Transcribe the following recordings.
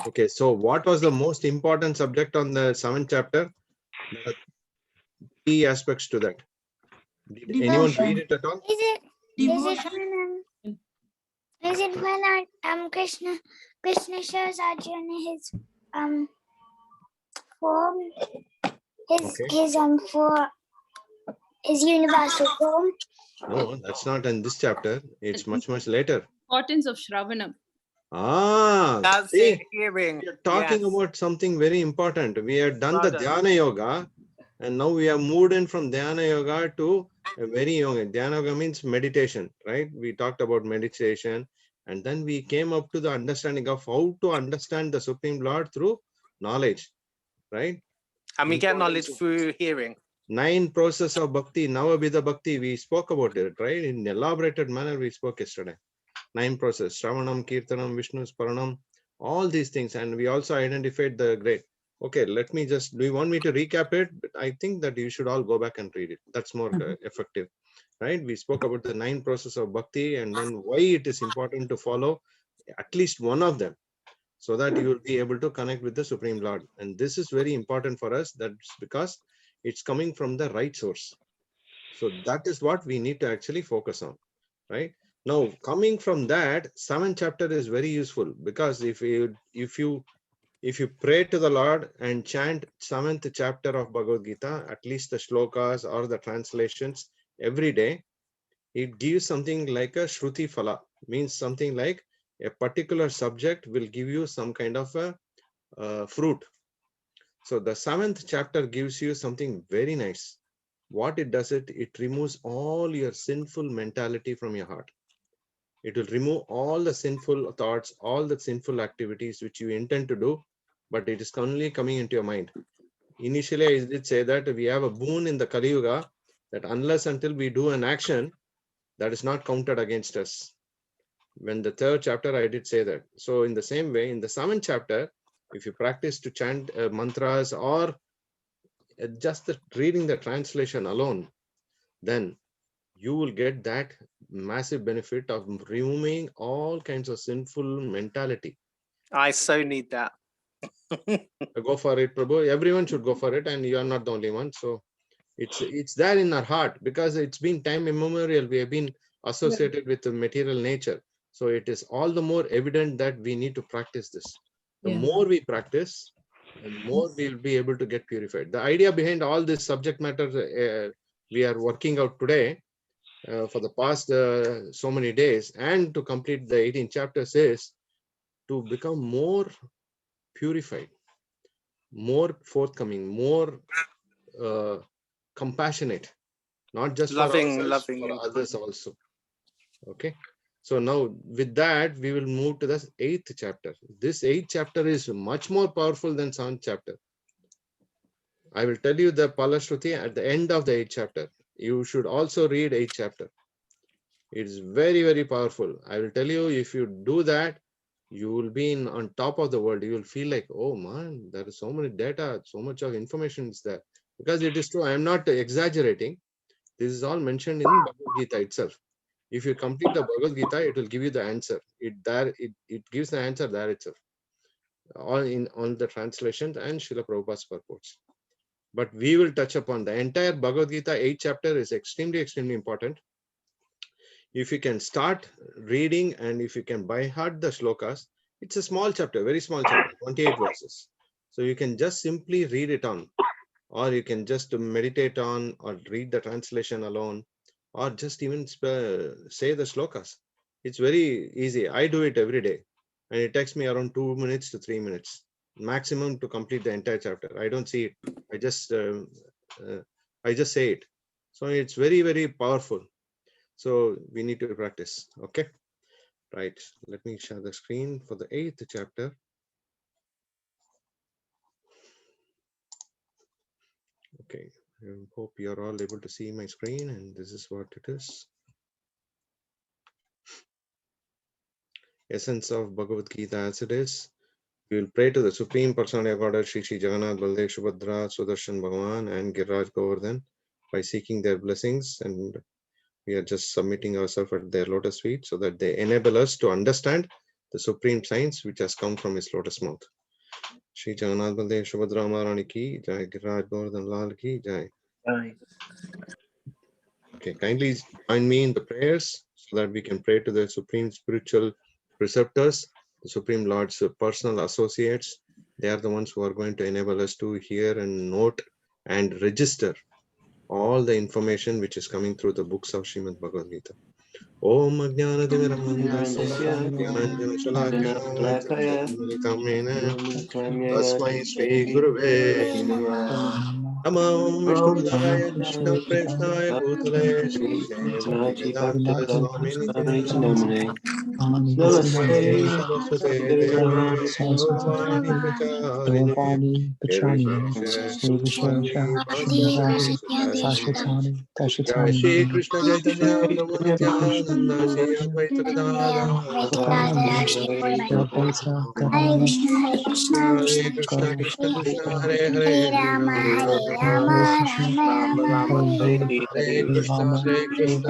Okay, so what was the most important subject on the 7th chapter? There are three aspects to that. Did anyone read it at all? Is it when Krishna shows Arjuna his form, his universal form? No, that's not in this chapter. It's much later. Importance of Shravanam. Ah, Hearing. we are talking about something very important. We have done the Dhyana Yoga, and now we have moved in from Dhyana Yoga to a very yoga. Dhyana Yoga means meditation, right? We talked about meditation, and then we came up to the understanding of how to understand the Supreme Lord through knowledge, right? And we get knowledge through hearing. 9 process of Bhakti, Navabhida Bhakti, we spoke about it, right? In elaborated manner, we spoke yesterday. 9 process, Shravanam, Kirtanam, Vishnu, Sparanam, all these things. And we also identified the great. Okay, let me just, do you want me to recap it? But I think that you should all go back and read it. That's more effective, right? We spoke about the 9 process of Bhakti and then why it is important to follow at least one of them so that you will be able to connect with the Supreme Lord. And this is very important for us. That's because it's coming from the right source. So that is what we need to actually focus on, right? Now, coming from that, 7th chapter is very useful because if you pray to the Lord and chant 7th chapter of Bhagavad Gita, at least the shlokas or the translations every day, it gives something like a Shruti Phala, means something like a particular subject will give you some kind of a fruit. So the 7th chapter gives you something very nice. What it does, it removes all your sinful mentality from your heart. It will remove all the sinful thoughts, all the sinful activities which you intend to do, but it is only coming into your mind. Initially, I did say that we have a boon in the Kali Yuga that unless until we do an action, that is not counted against us. When the 3rd chapter, I did say that. So in the same way, in the 7th chapter, if you practice to chant mantras or just reading the translation alone, then you will get that massive benefit of removing all kinds of sinful mentality. I so need that. Go for it, Prabhu. Everyone should go for it, and you are not the only one. So it's there in our heart because it's been time immemorial. We have been associated with the material nature. So it is all the more evident that we need to practice this. The more we practice, the more we will be able to get purified. The idea behind all this subject matter we are working out today for the past so many days and to complete the 18 chapters is to become more purified, more forthcoming, more compassionate, not just for ourselves, for others also. Okay. So now with that, we will move to the 8th chapter. This 8th chapter is much more powerful than 7th chapter. I will tell you the Palashruti at the end of the 8th chapter. You should also read 8th chapter. It is very powerful. I will tell you, if you do that, you will be on top of the world. You will feel like, oh man, there is so many data, so much of information is there. Because it is true. I am not exaggerating. This is all mentioned in Bhagavad Gita itself. If you complete the Bhagavad Gita, it will give you the answer. It gives the answer there itself. All in on the translations and Srila Prabhupada's purports. But we will touch upon the entire Bhagavad Gita 8th chapter is extremely important. If you can start reading and if you can by heart the shlokas, it's a small chapter, very small chapter, 28 verses. So you can just simply read it on, or you can just meditate on or read the translation alone, or just even say the shlokas. It's very easy. I do it every day and it takes me around 2 minutes to 3 minutes maximum to complete the entire chapter. I don't see it. I just say it. So it's very powerful. So we need to practice. Okay. Right. Let me share the screen for the 8th chapter. Okay. I hope you're all able to see my screen, and this is what it is. Essence of Bhagavad Gita as it is. We will pray to the Supreme Personality of Godhead, Shri Jagannath, Baldev, Subhadra, Sudarshan Bhagavan, and Giriraj Govardhan by seeking their blessings, and we are just submitting ourselves at their lotus feet so that they enable us to understand the supreme science which has come from his lotus mouth. Shri Jagannath Baldev Subhadra Maharani ki jai, Giriraj Govardhan Lal ki jai. Okay, kindly join me in the prayers so that we can pray to the supreme spiritual preceptors, the Supreme Lord's personal associates. They are the ones who are going to enable us to hear and note and register all the information which is coming through the books of Srimad Bhagavad Gita. Om Ajnana Timirandasya Jnana Shalakaya Chakramritamena Tasmai Shri Guruve Namaha. Namo Vishnu Padaya Krishna Preshnaya Bhutale Srimate Bhaktivedanta Swamini Namane Namaste Saraswate Deve Gauravani Pracharine Nirvishesha Shunaswami Bhakti Siddhare Jai Shri Krishna Chaitanya Prabhu Nityananda Shri Advaita Gadadhara Hare Krishna, Hare Krishna Krishna Krishna Krishna Hare Hare Hare Rama, Hare Hare Rama Rama, Ram Rama Ram Rama, Hare Krishna Krishna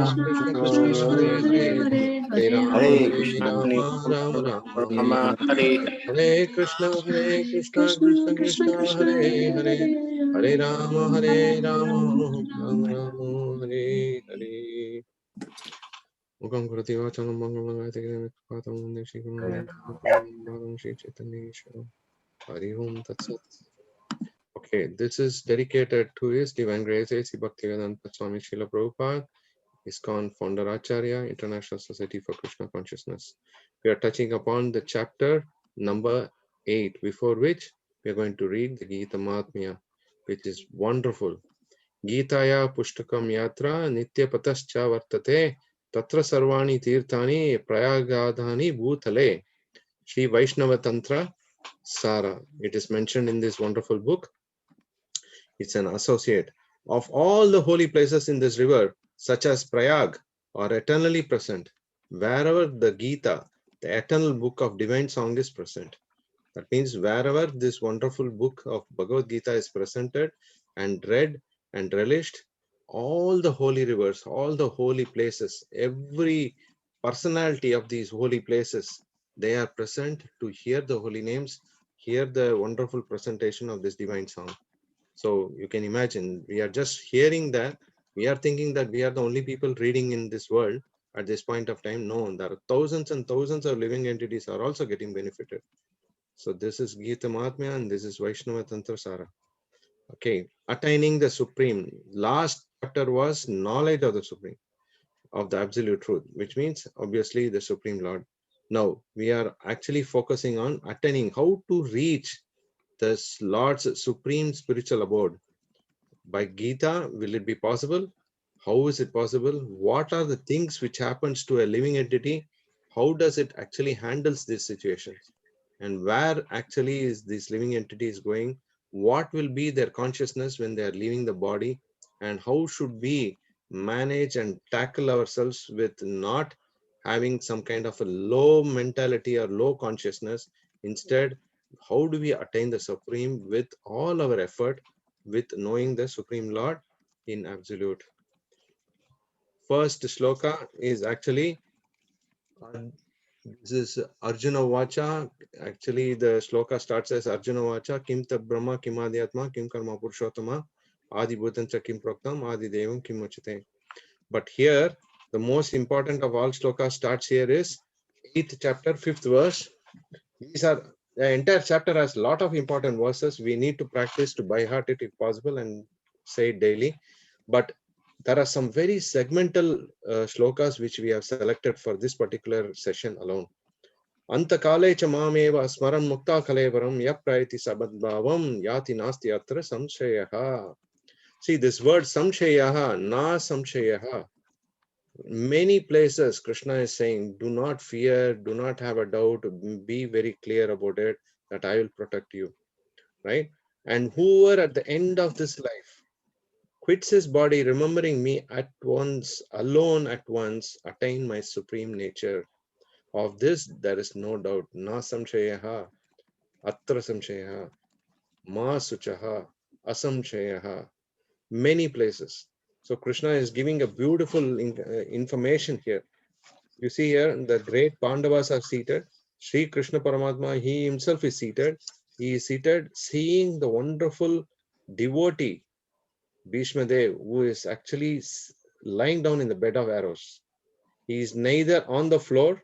Krishna Hare Hare Hare Hare Krishna Hare Rama Rama Rama Rama Hare Hare Krishna Krishna Krishna Hare Hare Hare Rama Rama Rama Hare Hare Mukam Karati Vachanam Mangalam Gayatri Patam Munde Shri Guru Bhagam Shri Chaitanya Ishwaram Hari Om Tat Sat. Okay, this is dedicated to His Divine Grace A.C. Bhaktivedanta Swami Srila Prabhupada, ISKCON founder Acharya, International Society for Krishna Consciousness. We are touching upon the chapter number 8, before which we are going to read the Gita Mahatmya, which is wonderful. Gitaya Pushtakam Yatra Nitya Patascha Vartate Tatra Sarvani Tirthani Prayagadhani Bhutale Shri Vaishnava Tantra Sara. It is mentioned in this wonderful book. It's an associate of all the holy places in this river, such as Prayag, are eternally present, wherever the Gita, the eternal book of divine song, is present. That means wherever this wonderful book of Bhagavad Gita is presented and read and relished, all the holy rivers, all the holy places, every personality of these holy places, they are present to hear the holy names, hear the wonderful presentation of this divine song. So you can imagine, we are just hearing that, we are thinking that we are the only people reading in this world at this point of time. No, there are thousands and thousands of living entities are also getting benefited. So this is Gita Mahatmya and this is Vaishnava Tantra Sara. Okay, attaining the Supreme. Last chapter was knowledge of the Supreme, of the absolute truth, which means obviously the Supreme Lord. Now we are actually focusing on attaining, how to reach the Lord's supreme spiritual abode. By Gita, will it be possible? How is it possible? What are the things which happens to a living entity? How does it actually handles these situations? And where actually is this living entity is going? What will be their consciousness when they are leaving the body? And how should we manage and tackle ourselves with not having some kind of a low mentality or low consciousness? Instead, how do we attain the Supreme with all our effort, with knowing the Supreme Lord in absolute? First shloka is actually, this is Arjuna Vacha. Actually, the shloka starts as Arjuna Vacha, Kim Tat Brahma, Kim Adhyatma, Kim Karma Purushottama, Adi Bhutancha Kim Proktam, Adi Devam Kim Uchate. But here, the most important of all shlokas starts here is 8th chapter, 5th verse. These are, the entire chapter has a lot of important verses. We need to practice to by heart it if possible and say it daily. But there are some very segmental shlokas which we have selected for this particular session alone. Antakale cha mameva smaran mukta kalevaram yaprayati sabadbhavam yati nasti atra samshayaha. See this word samshayaha, na samshayaha. Many places Krishna is saying, do not fear, do not have a doubt, be very clear about it, that I will protect you, right? And whoever at the end of this life quits his body, remembering me at once, alone at once, attain my supreme nature. Of this, there is no doubt. Na samshayaha, atra samshayaha, ma suchaha, asamshayaha. Many places. So Krishna is giving a beautiful information here. You see here, the great Pandavas are seated. Sri Krishna Paramatma, he himself is seated. He is seated seeing the wonderful devotee, Bhishma Dev, who is actually lying down in the bed of arrows. He is neither on the floor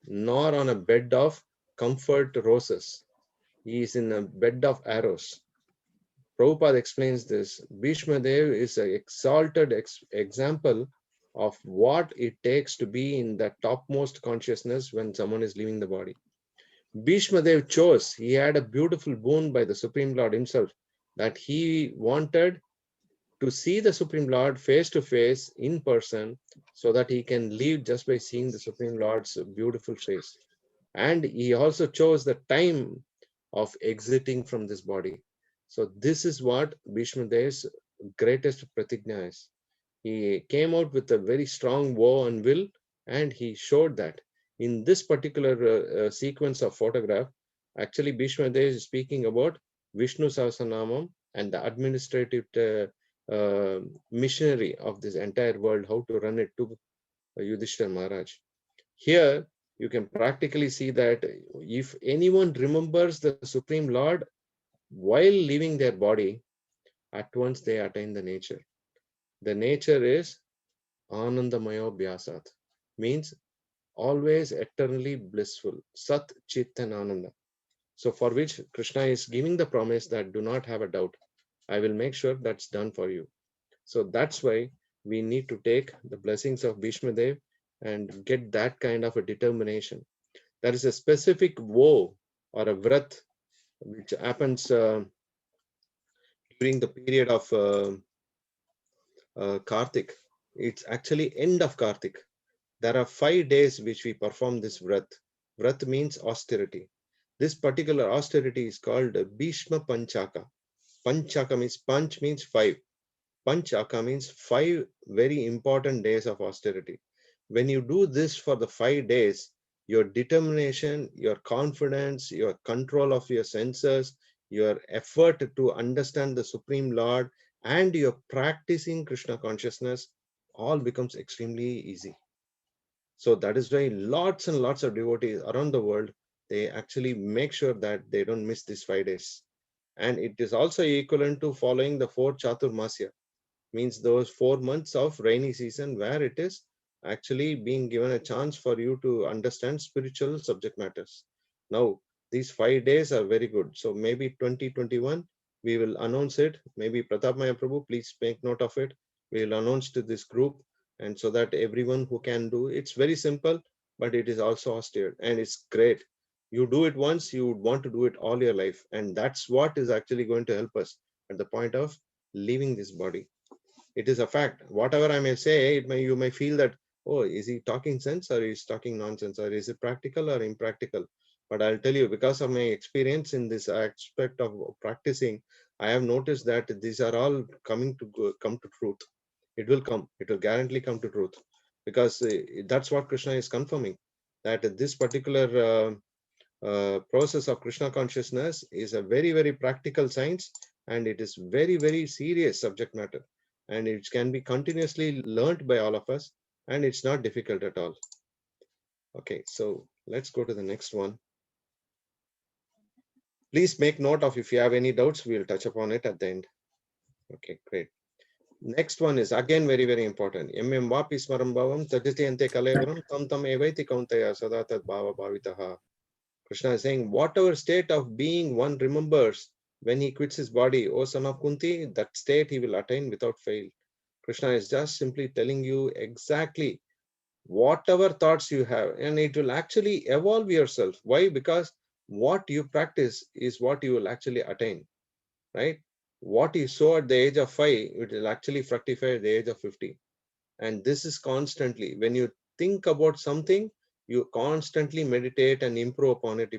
nor on a bed of comfort roses. He is in a bed of arrows. Prabhupada explains this. Bhishma Dev is an exalted example of what it takes to be in the topmost consciousness when someone is leaving the body. Bhishma Dev chose, he had a beautiful boon by the Supreme Lord himself, that he wanted to see the Supreme Lord face to face in person so that he can live just by seeing the Supreme Lord's beautiful face. And he also chose the time of exiting from this body. So this is what Bhishma Dev's greatest pratigna is. He came out with a very strong vow and will, and he showed that. In this particular sequence of photograph, actually Bhishma Dev is speaking about Vishnu Sahasranamam and the administrative missionary of this entire world, how to run it to Yudhishthira Maharaj. Here, you can practically see that if anyone remembers the Supreme Lord while leaving their body, at once they attain the nature. The nature is Anandamayo Vyasat, means always eternally blissful, Sat Chit and Ananda. So for which Krishna is giving the promise that do not have a doubt. I will make sure that's done for you. So that's why we need to take the blessings of Bhishma Dev and get that kind of a determination. There is a specific woe or a vrat which happens during the period of Kartik. It's actually end of Kartik. There are 5 days which we perform this vrat. Vrat means austerity. This particular austerity is called Bhishma Panchaka. Panchaka means, Panch means 5. Panchaka means 5 very important days of austerity. When you do this for the 5 days, your determination, your confidence, your control of your senses, your effort to understand the Supreme Lord, and your practicing Krishna consciousness all becomes extremely easy. So that is why lots and lots of devotees around the world, they actually make sure that they don't miss these 5 days. And it is also equivalent to following the 4 Chaturmasya, means those 4 months of rainy season where it is actually being given a chance for you to understand spiritual subject matters. Now, these 5 days are very good. So maybe 2021, we will announce it. Maybe Pratap Maya Prabhu, please make note of it. We will announce to this group, and so that everyone who can do, it's very simple, but it is also austere and it's great. You do it once, you would want to do it all your life. And that's what is actually going to help us at the point of leaving this body. It is a fact. Whatever I may say, you may feel that, oh, is he talking sense or is he talking nonsense, or is it practical or impractical? But I'll tell you, because of my experience in this aspect of practicing, I have noticed that these are all come to truth. It will come. It will guarantee come to truth, because that's what Krishna is confirming, that this particular process of Krishna consciousness is a very, very practical science, and it is very, very serious subject matter, and it can be continuously learned by all of us, and it's not difficult at all. Okay, so let's go to the next one. Please make note of if you have any doubts, we'll touch upon it at the end. Okay, great. Next one is again very, very important. MM vapi smaram bhavam tajati ante kalevaram tam tam evaiti kauntaya sada tad bhava bhavitaha. Krishna is saying, whatever state of being one remembers when he quits his body, O son of Kunti, that state he will attain without fail. Krishna is just simply telling you exactly whatever thoughts you have, and it will actually evolve yourself. Why? Because what you practice is what you will actually attain, right? What you sow at the age of 5, it will actually fructify at the age of 50. And this is constantly, when you think about something, you constantly meditate and improve upon it,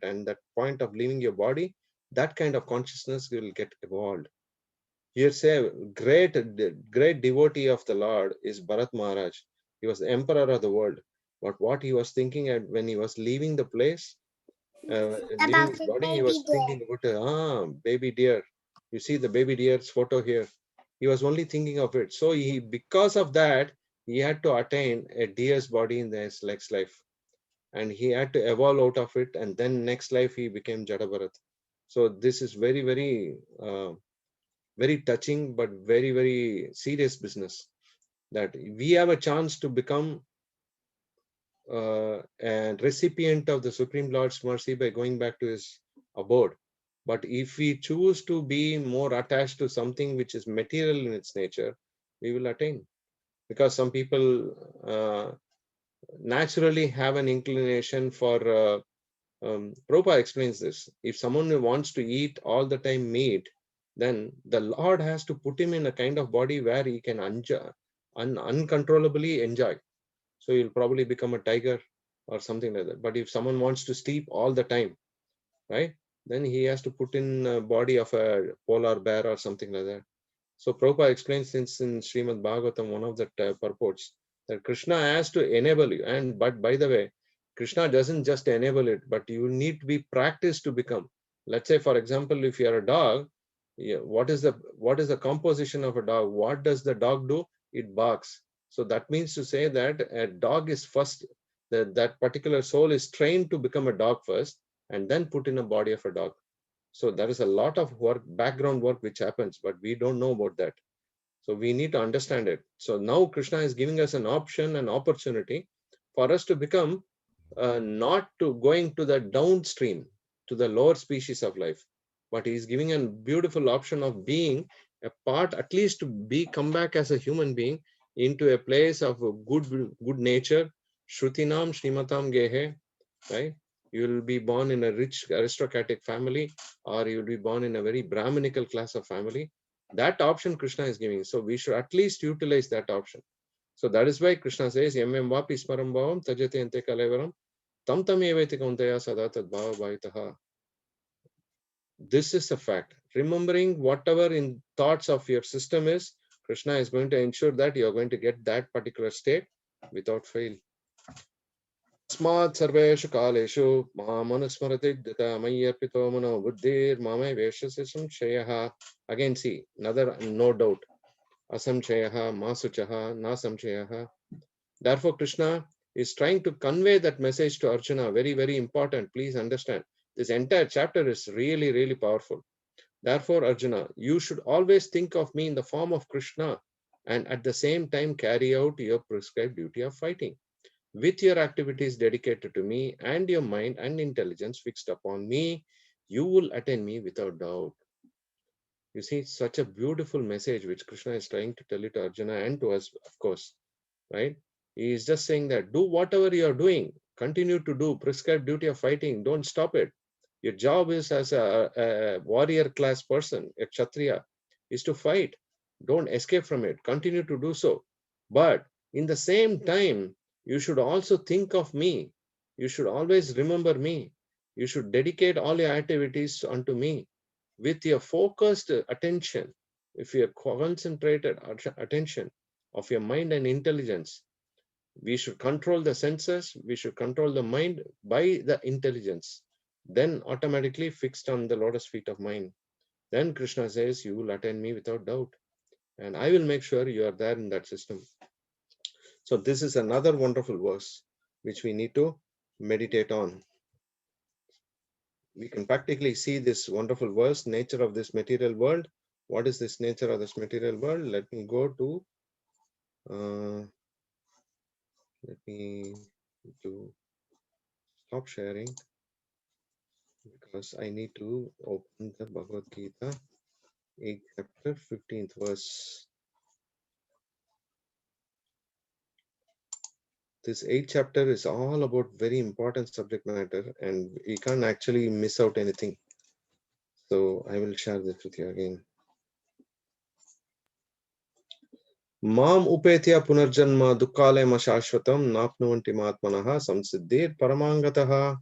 and that point of leaving your body, that kind of consciousness will get evolved. Here say great devotee of the Lord is Bharat Maharaj. He was the emperor of the world, but what he was thinking at when he was leaving the place, leaving About his his body, he baby was deer. thinking about baby deer. You see the baby deer's photo here. He was only thinking of it. So because of that, he had to attain a deer's body in his next life. and he had to evolve out of it, and then next life he became Jada Bharat. So this is very, very, very touching, but very, very serious business, that we have a chance to become a recipient of the Supreme Lord's mercy by going back to his abode. But if we choose to be more attached to something which is material in its nature, we will attain. Because some people naturally have an inclination for, Prabhupada explains this. If someone wants to eat all the time meat, then the Lord has to put him in a kind of body where he can uncontrollably enjoy. So you'll probably become a tiger or something like that. But if someone wants to sleep all the time, right, then he has to put in a body of a polar bear or something like that. So Prabhupada explains this in Srimad Bhagavatam, one of the purports, that Krishna has to enable you. But by the way, Krishna doesn't just enable it, but you need to be practiced to become. Let's say, for example, if you are a dog, what is the composition of a dog? What does the dog do? It barks. So that means to say that a dog is first, that particular soul is trained to become a dog first, and then put in a body of a dog. So there is a lot of work, background work which happens, but we don't know about that. So we need to understand it. So now Krishna is giving us an option, an opportunity for us to become not to going to the downstream, to the lower species of life, but he is giving a beautiful option of being a part, at least to come back as a human being into a place of good nature. Shrutinam Shrimatam Gehe, right? You will be born in a rich aristocratic family, or you will be born in a very Brahminical class of family. That option Krishna is giving. So we should at least utilize that option. So that is why Krishna says, Yam yam vapi smaram bhavam tajate ante kalevaram tam tam eveti kauntaya sada tad bhava bhavitaha. This is a fact. Remembering whatever in thoughts of your system is, Krishna is going to ensure that you are going to get that particular state without fail. Asmat sarveshu kaleshu mamanusmarati dita mayyarpito mano buddhir mamay veshasisam shayaha. Again, see, another no doubt. Asamchayaha, masuchaha, nasamchayaha. Therefore, Krishna is trying to convey that message to Arjuna. Very, very important. Please understand. This entire chapter is really, really powerful. Therefore, Arjuna, you should always think of me in the form of Krishna, and at the same time carry out your prescribed duty of fighting. With your activities dedicated to me and your mind and intelligence fixed upon me, you will attain me without doubt. You see, such a beautiful message which Krishna is trying to tell it to Arjuna and to us, of course, right? He is just saying that do whatever you are doing, continue to do prescribed duty of fighting, don't stop it. Your job is as a warrior class person, a Kshatriya, is to fight. Don't escape from it. Continue to do so. But in the same time, you should also think of me. You should always remember me. You should dedicate all your activities unto me with your focused attention. If your concentrated attention of your mind and intelligence, we should control the senses, we should control the mind by the intelligence, then automatically fixed on the lotus feet of mind. Then Krishna says, you will attain me without doubt, and I will make sure you are there in that system. So this is another wonderful verse which we need to meditate on. We can practically see this wonderful verse, nature of this material world. What is this nature of this material world? Let me go to, let me stop sharing, because I need to open the Bhagavad Gita, 8th chapter, 15th verse. This 8th chapter is all about very important subject matter, and we can't actually miss out anything. So I will share this with you again. Mam upetya punarjanma dukkalema shashvatam napnuvanti matmanaha samsiddhir paramangataha.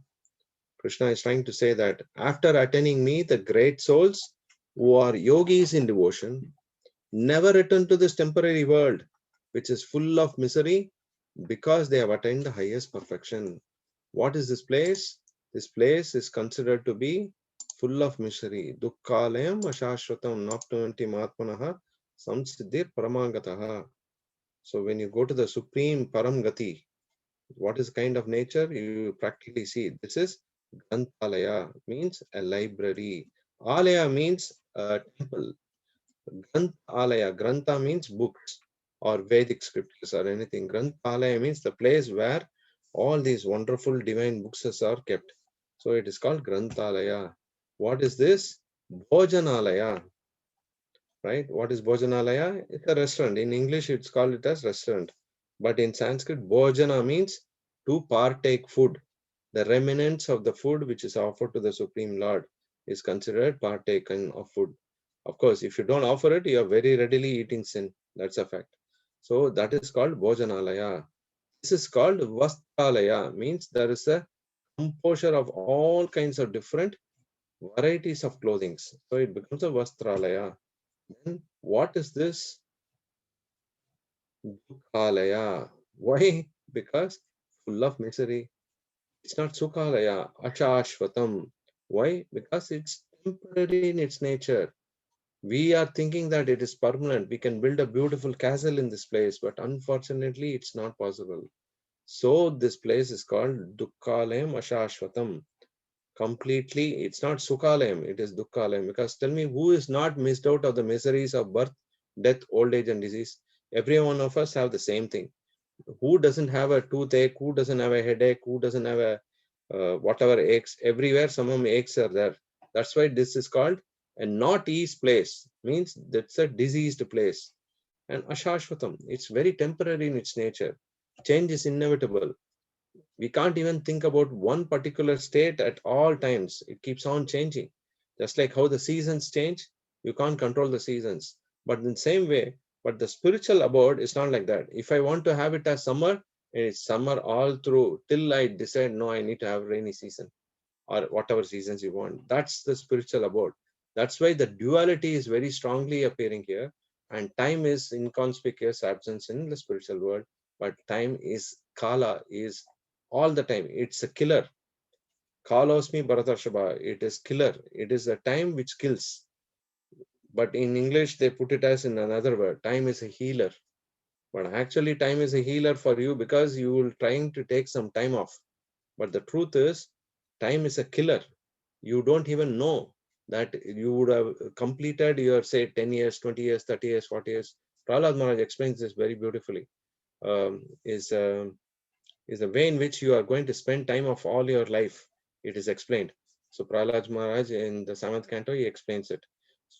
Krishna is trying to say that after attaining me, the great souls who are yogis in devotion never return to this temporary world, which is full of misery, because they have attained the highest perfection. What is this place? This place is considered to be full of misery. Dukkhalayam ashashratam napnuvanti matmanaha samsiddhir paramangataha. So when you go to the supreme param gati, What is kind of nature? You practically see. This is Granthalaya, means a library. Alaya means a temple. Granthalaya, Grantha means books or Vedic scriptures or anything. Granthalaya means the place where all these wonderful divine books are kept. So it is called Granthalaya. What is this? Bhojanalaya, right? What is Bhojanalaya? It's a restaurant. In English, it's called it as restaurant. But in Sanskrit, Bhojana means to partake food. The remnants of the food which is offered to the Supreme Lord is considered partaken of food. Of course, if you don't offer it, you are very readily eating sin. That's a fact. So that is called Bhojanalaya. This is called Vastralaya, means there is a composure of all kinds of different varieties of clothing. So it becomes a Vastralaya. Then what is this? Dukhalaya. Why? Because full of misery. It's not Sukhalaya, Ashashvatam. Why? Because it's temporary in its nature. We are thinking that it is permanent. We can build a beautiful castle in this place, but unfortunately, it's not possible. So this place is called Dukkalayam Ashashvatam. Completely, it's not Sukhalayam, it is Dukkalayam. Because tell me, who is not missed out of the miseries of birth, death, old age, and disease? Every one of us have the same thing. Who doesn't have a toothache? Who doesn't have a headache? Who doesn't have a whatever aches? Everywhere, some aches are there. That's why this is called a not ease place. Means that's a diseased place. And Ashashvatam, it's very temporary in its nature. Change is inevitable. We can't even think about one particular state at all times. It keeps on changing. Just like how the seasons change, you can't control the seasons. But in the same way, but the spiritual abode is not like that. If I want to have it as summer, it's summer all through till I decide, no, I need to have rainy season or whatever seasons you want. That's the spiritual abode. That's why the duality is very strongly appearing here. And time is inconspicuous absence in the spiritual world. But time is kala, is all the time. It's a killer. Kalosmi Bharatarshaba. It is killer. It is a time which kills. But in English, they put it as in another word. Time is a healer. But actually, time is a healer for you because you will trying to take some time off. But the truth is, time is a killer. You don't even know that you would have completed your, say, 10 years, 20 years, 30 years, 40 years. Prahlad Maharaj explains this very beautifully. Is the way in which you are going to spend time of all your life. It is explained. So Prahlad Maharaj in the 7th canto, he explains it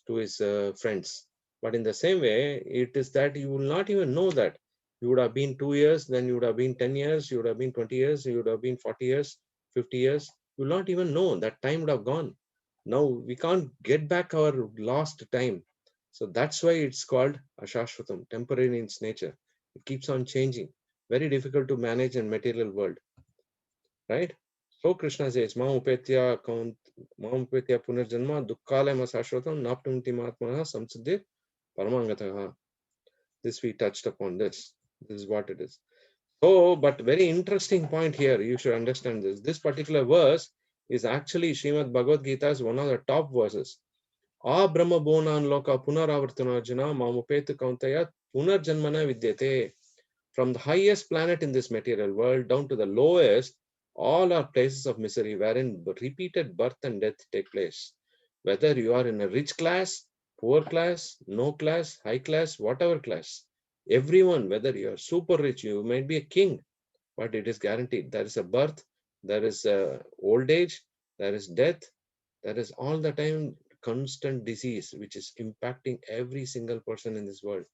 to his friends. But in the same way, it is that you will not even know that. You would have been 2 years, then you would have been 10 years, you would have been 20 years, you would have been 40 years, 50 years. You will not even know that time would have gone. Now we can't get back our lost time. So that's why it's called Ashashvatam, temporary in its nature. It keeps on changing. Very difficult to manage in material world, right? So Krishna says, Mam upetya punarjanma dukkalayam asashvatam naptunti matmana samsiddhir paramangataha. This we touched upon this. This is what it is. So, but very interesting point here, you should understand this. This particular verse is actually Srimad Bhagavad Gita is one of the top verses. A Brahma Bonan Loka Punaravartanarjuna Mamupetu Kauntaya Punarjanmana Vidyate. From the highest planet in this material world down to the lowest, all are places of misery wherein repeated birth and death take place. Whether you are in a rich class, poor class, no class, high class, whatever class, everyone, whether you are super rich, you might be a king, but it is guaranteed. There is a birth, there is a old age, there is death, there is all the time constant disease which is impacting every single person in this world,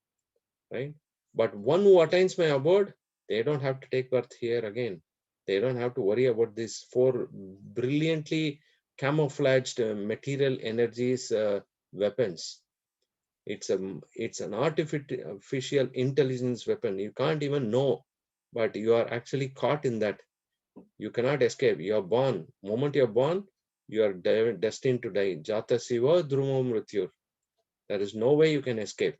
right? But one who attains my abode, they don't have to take birth here again. They don't have to worry about these 4 brilliantly camouflaged material energies weapons. It's an artificial intelligence weapon. You can't even know, but you are actually caught in that. You cannot escape. You are born. Moment you are born, you are destined to die. Jata siva dhrumo mrityur. There is no way you can escape.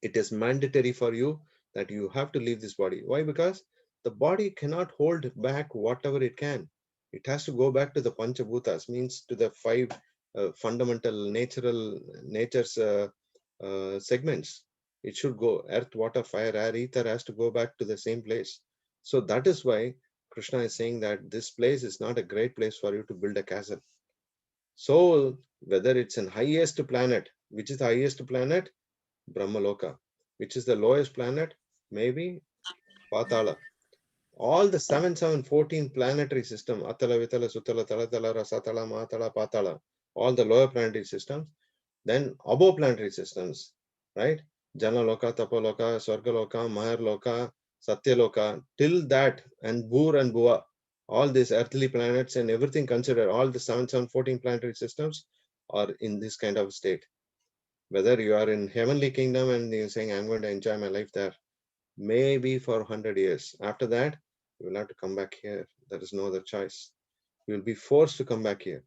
It is mandatory for you that you have to leave this body. Why? Because the body cannot hold back whatever it can. It has to go back to the Panchabhutas, means to the 5 fundamental nature's segments. It should go earth, water, fire, air, ether has to go back to the same place. So that is why Krishna is saying that this place is not a great place for you to build a castle. So whether it's an highest planet, which is the highest planet? Brahmaloka. Which is the lowest planet? Maybe Patala. All the 7, 7, 14 planetary system, Atala, Vitala, Sutala, Talatala, Rasatala, Matala, Patala, all the lower planetary systems, then above planetary systems, right? Janaloka, Tapaloka, Swargaloka, Maharloka, Satyaloka, till that, and Bur and Bua, all these earthly planets and everything considered, all the 7, 7, 14 planetary systems are in this kind of state. Whether you are in heavenly kingdom and you're saying, I'm going to enjoy my life there, maybe for 100 years. After that, you will have to come back here. There is no other choice. You will be forced to come back here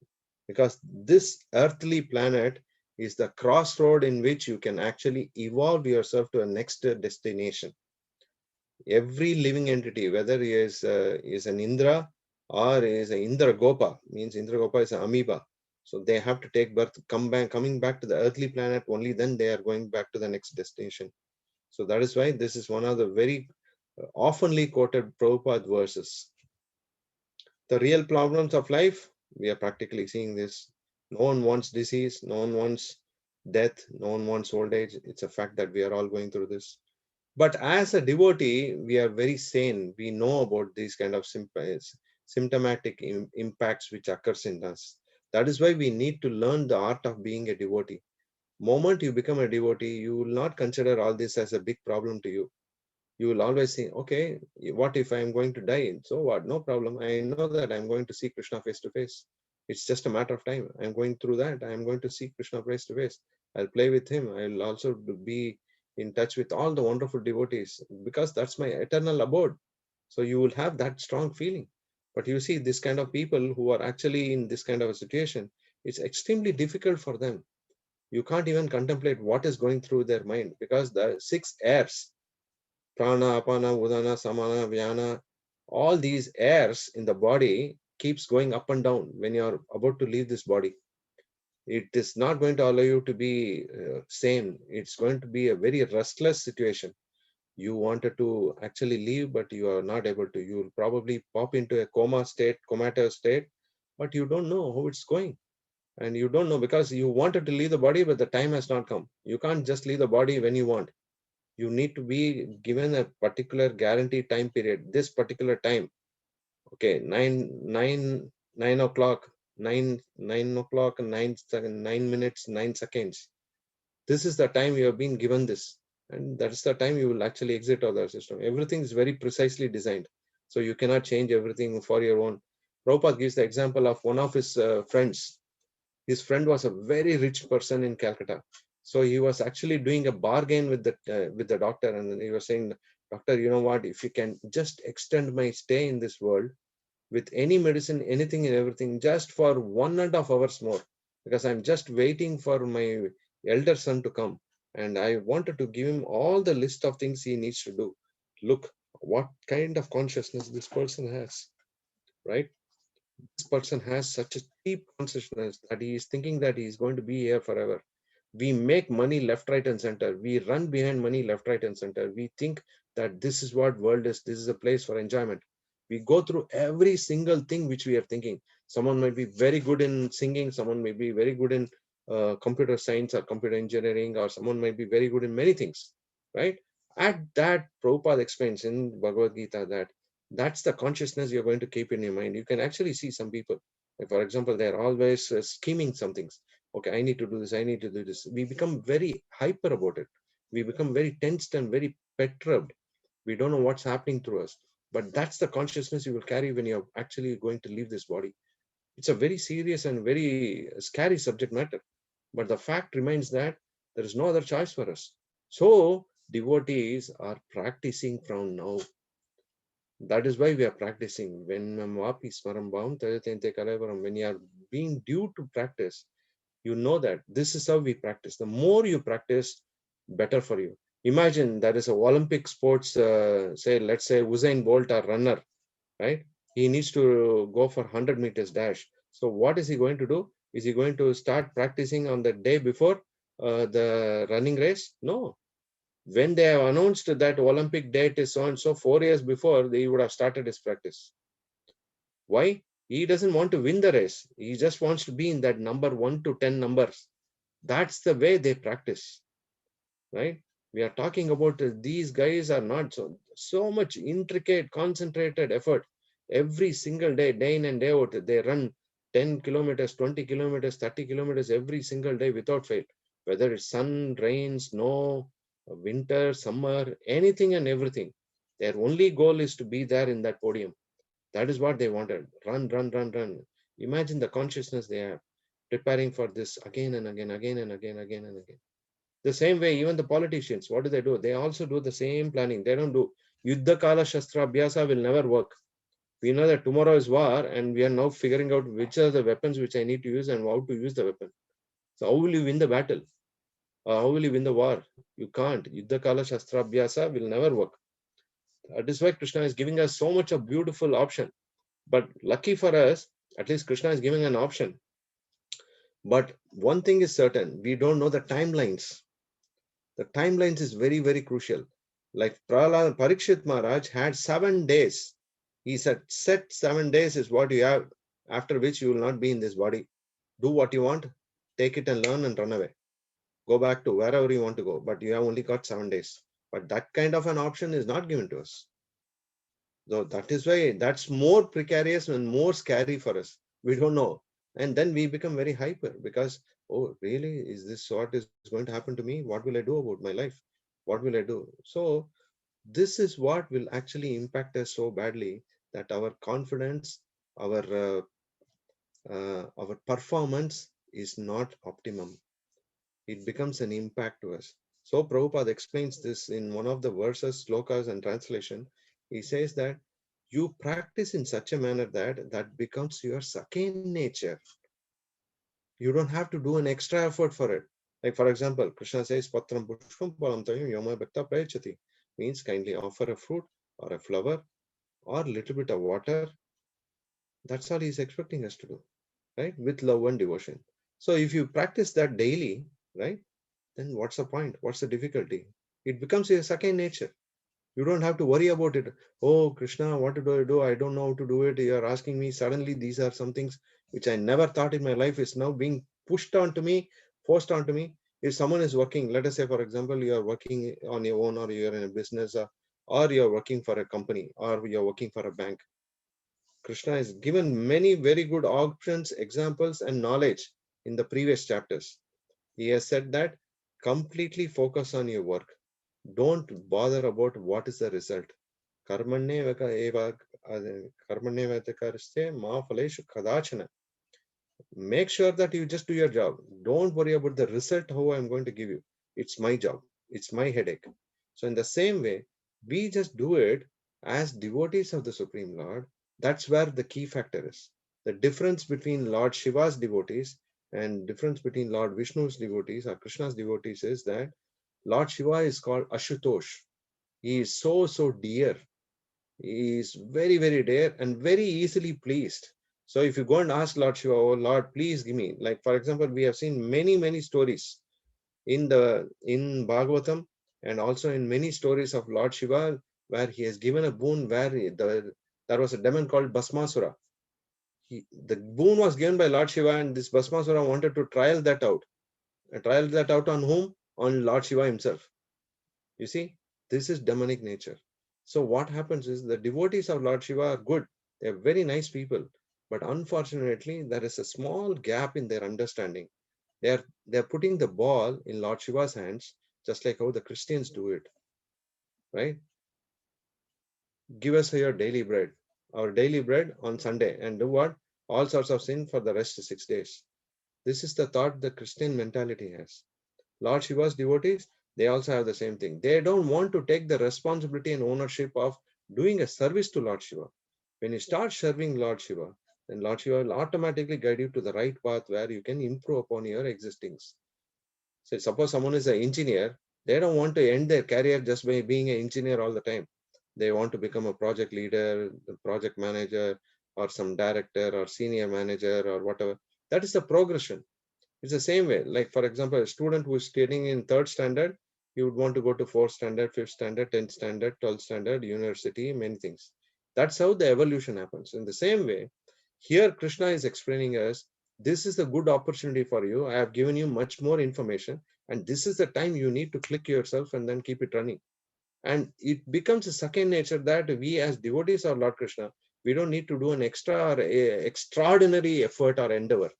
because this earthly planet is the crossroad in which you can actually evolve yourself to a next destination. Every living entity, whether he is an Indra or is an Indra Gopa, means Indra Gopa is an amoeba. So they have to take birth, coming back to the earthly planet, only then they are going back to the next destination. So that is why this is one of the very oftenly quoted Prabhupada verses. The real problems of life, we are practically seeing this. No one wants disease, no one wants death, no one wants old age. It's a fact that we are all going through this. But as a devotee, we are very sane. We know about these kind of symptomatic impacts which occurs in us. That is why we need to learn the art of being a devotee. Moment you become a devotee, you will not consider all this as a big problem to you. You will always say, okay, what if I am going to die? So what? No problem. I know that I'm going to see Krishna face to face. It's just a matter of time. I'm going through that. I'm going to see Krishna face to face. I'll play with him. I'll also be in touch with all the wonderful devotees because that's my eternal abode. So you will have that strong feeling. But you see, this kind of people who are actually in this kind of a situation, it's extremely difficult for them. You can't even contemplate what is going through their mind because the 6 airs, prana, apana, udana, samana, vyana, all these airs in the body keeps going up and down when you're about to leave this body. It is not going to allow you to be sane. It's going to be a very restless situation. You wanted to actually leave, but you are not able to. You will probably pop into a comatose state, but you don't know how it's going. And you don't know because you wanted to leave the body, but the time has not come. You can't just leave the body when you want. You need to be given a particular guaranteed time period. This particular time, okay, 9 o'clock, 9 o'clock, 9 minutes, 9 seconds. This is the time you have been given this, and that's the time you will actually exit out the system. Everything is very precisely designed, so you cannot change everything for your own. Prabhupada gives the example of one of his friends. His friend was a very rich person in Calcutta. So he was actually doing a bargain with the doctor, and he was saying, "Doctor, you know what? If you can just extend my stay in this world with any medicine, anything and everything, just for 1.5 hours more, because I'm just waiting for my elder son to come, and I wanted to give him all the list of things he needs to do." Look, what kind of consciousness this person has, right? This person has such a cheap consciousness that he is thinking that he is going to be here forever. We make money left, right, and center. We run behind money left, right, and center. We think that this is what world is. This is a place for enjoyment. We go through every single thing which we are thinking. Someone might be very good in singing. Someone may be very good in computer science or computer engineering, or someone might be very good in many things, right? At that, Prabhupada explains in Bhagavad Gita that that's the consciousness you're going to keep in your mind. You can actually see some people, like for example, they're always scheming some things. Okay, I need to do this, I need to do this. We become very hyper about it. We become very tensed and very perturbed. We don't know what's happening through us. But that's the consciousness you will carry when you're actually going to leave this body. It's a very serious and very scary subject matter. But the fact remains that there is no other choice for us. So devotees are practicing from now. That is why we are practicing. When you are being due to practice, you know that this is how we practice. The more you practice, better for you. Imagine there is a Olympic sports, say, let's say Usain Bolt or runner, right? He needs to go for 100 meters dash. So what is he going to do? Is he going to start practicing on the day before the running race? No. When they have announced that Olympic date is so and so, 4 years before, they would have started his practice. Why? He doesn't want to win the race. He just wants to be in that number 1 to 10 numbers. That's the way they practice, right? We are talking about these guys are not so much intricate, concentrated effort. Every single day, day in and day out, they run 10 kilometers, 20 kilometers, 30 kilometers every single day without fail. Whether it's sun, rain, snow, winter, summer, anything and everything. Their only goal is to be there in that podium. That is what they wanted. Run, run, run, run. Imagine the consciousness they have, preparing for this again and again, again and again, again and again. The same way, even the politicians, what do? They also do the same planning. They don't do Yuddha Kala Shastra Abhyasa will never work. We know that tomorrow is war, and we are now figuring out which are the weapons which I need to use and how to use the weapon. So how will you win the battle? How will you win the war? You can't. Yuddha Kala Shastra Abhyasa will never work. That is why Krishna is giving us so much of beautiful option. But lucky for us, at least Krishna is giving an option. But one thing is certain, we don't know the timelines. The timelines is very, very crucial. Like Parikshit Maharaj had 7 days. He said, set 7 days is what you have, after which you will not be in this body. Do what you want, take it and learn and run away. Go back to wherever you want to go, but you have only got 7 days. But that kind of an option is not given to us. So that is why that's more precarious and more scary for us. We don't know. And then we become very hyper because, oh, really? Is this what is going to happen to me? What will I do about my life? What will I do? So this is what will actually impact us so badly that our confidence, our performance is not optimum. It becomes an impact to us. So Prabhupada explains this in one of the verses, slokas and translation. He says that you practice in such a manner that that becomes your second nature. You don't have to do an extra effort for it. Like for example, Krishna says, Patram Pushpam Palam Tayam Yoma Bhakta Prayachati, means kindly offer a fruit or a flower or a little bit of water. That's all he's expecting us to do, right? With love and devotion. So if you practice that daily, right, then what's the point? What's the difficulty? It becomes your second nature. You don't have to worry about it. Oh, Krishna, what do I do? I don't know how to do it. You're asking me. Suddenly, these are some things which I never thought in my life is now being pushed onto me, forced onto me. If someone is working, let us say, for example, you are working on your own, or you're in a business, or you're working for a company, or you're working for a bank. Krishna has given many very good options, examples, and knowledge in the previous chapters. He has said that completely focus on your work. Don't bother about what is the result. Make sure that you just do your job. Don't worry about the result, how I'm going to give you. It's my job. It's my headache. So in the same way, we just do it as devotees of the Supreme Lord. That's where the key factor is. The difference between Lord Shiva's devotees and difference between Lord Vishnu's devotees or Krishna's devotees is that Lord Shiva is called Ashutosh. He is so dear. He is very, very dear and very easily pleased. So if you go and ask Lord Shiva, oh Lord, please give me, like for example, we have seen many stories in Bhagavatam and also in many stories of Lord Shiva where he has given a boon where there was a demon called Bhasmasura. The boon was given by Lord Shiva and this Bhasmasura wanted to trial that out. Trial that out on whom? On Lord Shiva himself. You see, this is demonic nature. So what happens is the devotees of Lord Shiva are good. They're very nice people. But unfortunately, there is a small gap in their understanding. They're putting the ball in Lord Shiva's hands, just like how the Christians do it. Right? Give us your daily bread. Our daily bread on Sunday. And do what? All sorts of sin for the rest of 6 days. This is the thought the Christian mentality has. Lord Shiva's devotees, they also have the same thing. They don't want to take the responsibility and ownership of doing a service to Lord Shiva. When you start serving Lord Shiva, then Lord Shiva will automatically guide you to the right path where you can improve upon your existings. So suppose someone is an engineer, they don't want to end their career just by being an engineer all the time. They want to become a project leader, the project manager, or some director or senior manager or whatever. That is the progression. It's the same way. Like, for example, a student who is studying in 3rd standard, You would want to go to 4th standard, 5th standard, 10th standard, 12th standard, university, many things. That's how the evolution happens. In the same way, here Krishna is explaining us, this is a good opportunity for you. I have given you much more information, and this is the time you need to click yourself and then keep it running. And it becomes a second nature that we as devotees of Lord Krishna, we don't need to do an extraordinary effort or endeavor.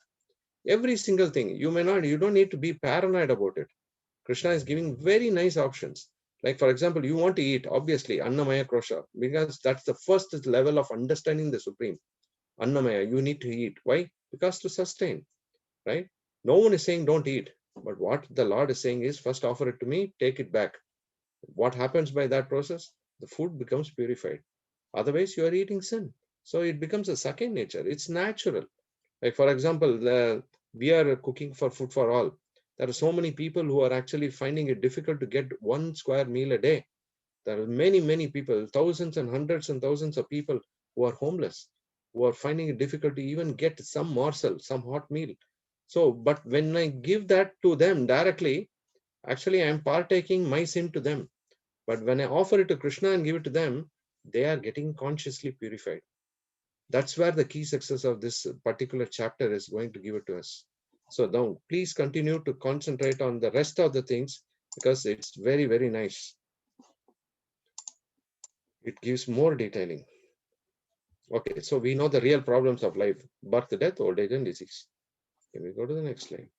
Every single thing, you don't need to be paranoid about it. Krishna is giving very nice options. Like, for example, you want to eat, obviously, Annamaya Krosha, because that's the first level of understanding the Supreme. Annamaya, you need to eat. Why? Because to sustain, right? No one is saying don't eat. But what the Lord is saying is, first offer it to me, take it back. What happens by that process? The food becomes purified. Otherwise, you are eating sin. So it becomes a second nature. It's natural. Like, for example, we are cooking for food for all. There are so many people who are actually finding it difficult to get 1 square meal a day. There are many, many people, thousands and hundreds and thousands of people who are homeless, who are finding it difficult to even get some morsel, some hot meal. So, but when I give that to them directly, actually I am partaking my sin to them. But when I offer it to Krishna and give it to them, they are getting consciously purified. That's where the key success of this particular chapter is going to give it to us. So now please continue to concentrate on the rest of the things, because it's very, very nice. It gives more detailing. Okay, so we know the real problems of life: birth, death, old age, and disease. Can we go to the next slide?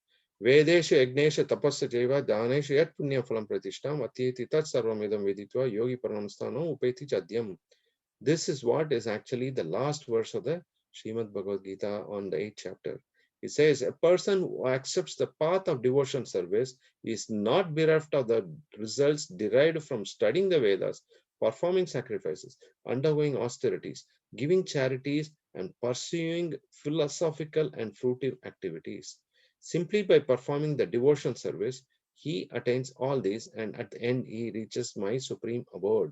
Vedeshu yagneshu tapasya jeva daneshu yat punya phalam pratishtam atyeti tat sarvamidam viditva yogi paramastano upeti chadyam. This is what is actually the last verse of the Srimad Bhagavad Gita on the 8th chapter. It says, a person who accepts the path of devotion service is not bereft of the results derived from studying the Vedas, performing sacrifices, undergoing austerities, giving charities, and pursuing philosophical and fruitive activities. Simply by performing the devotion service, he attains all these, and at the end he reaches my supreme abode,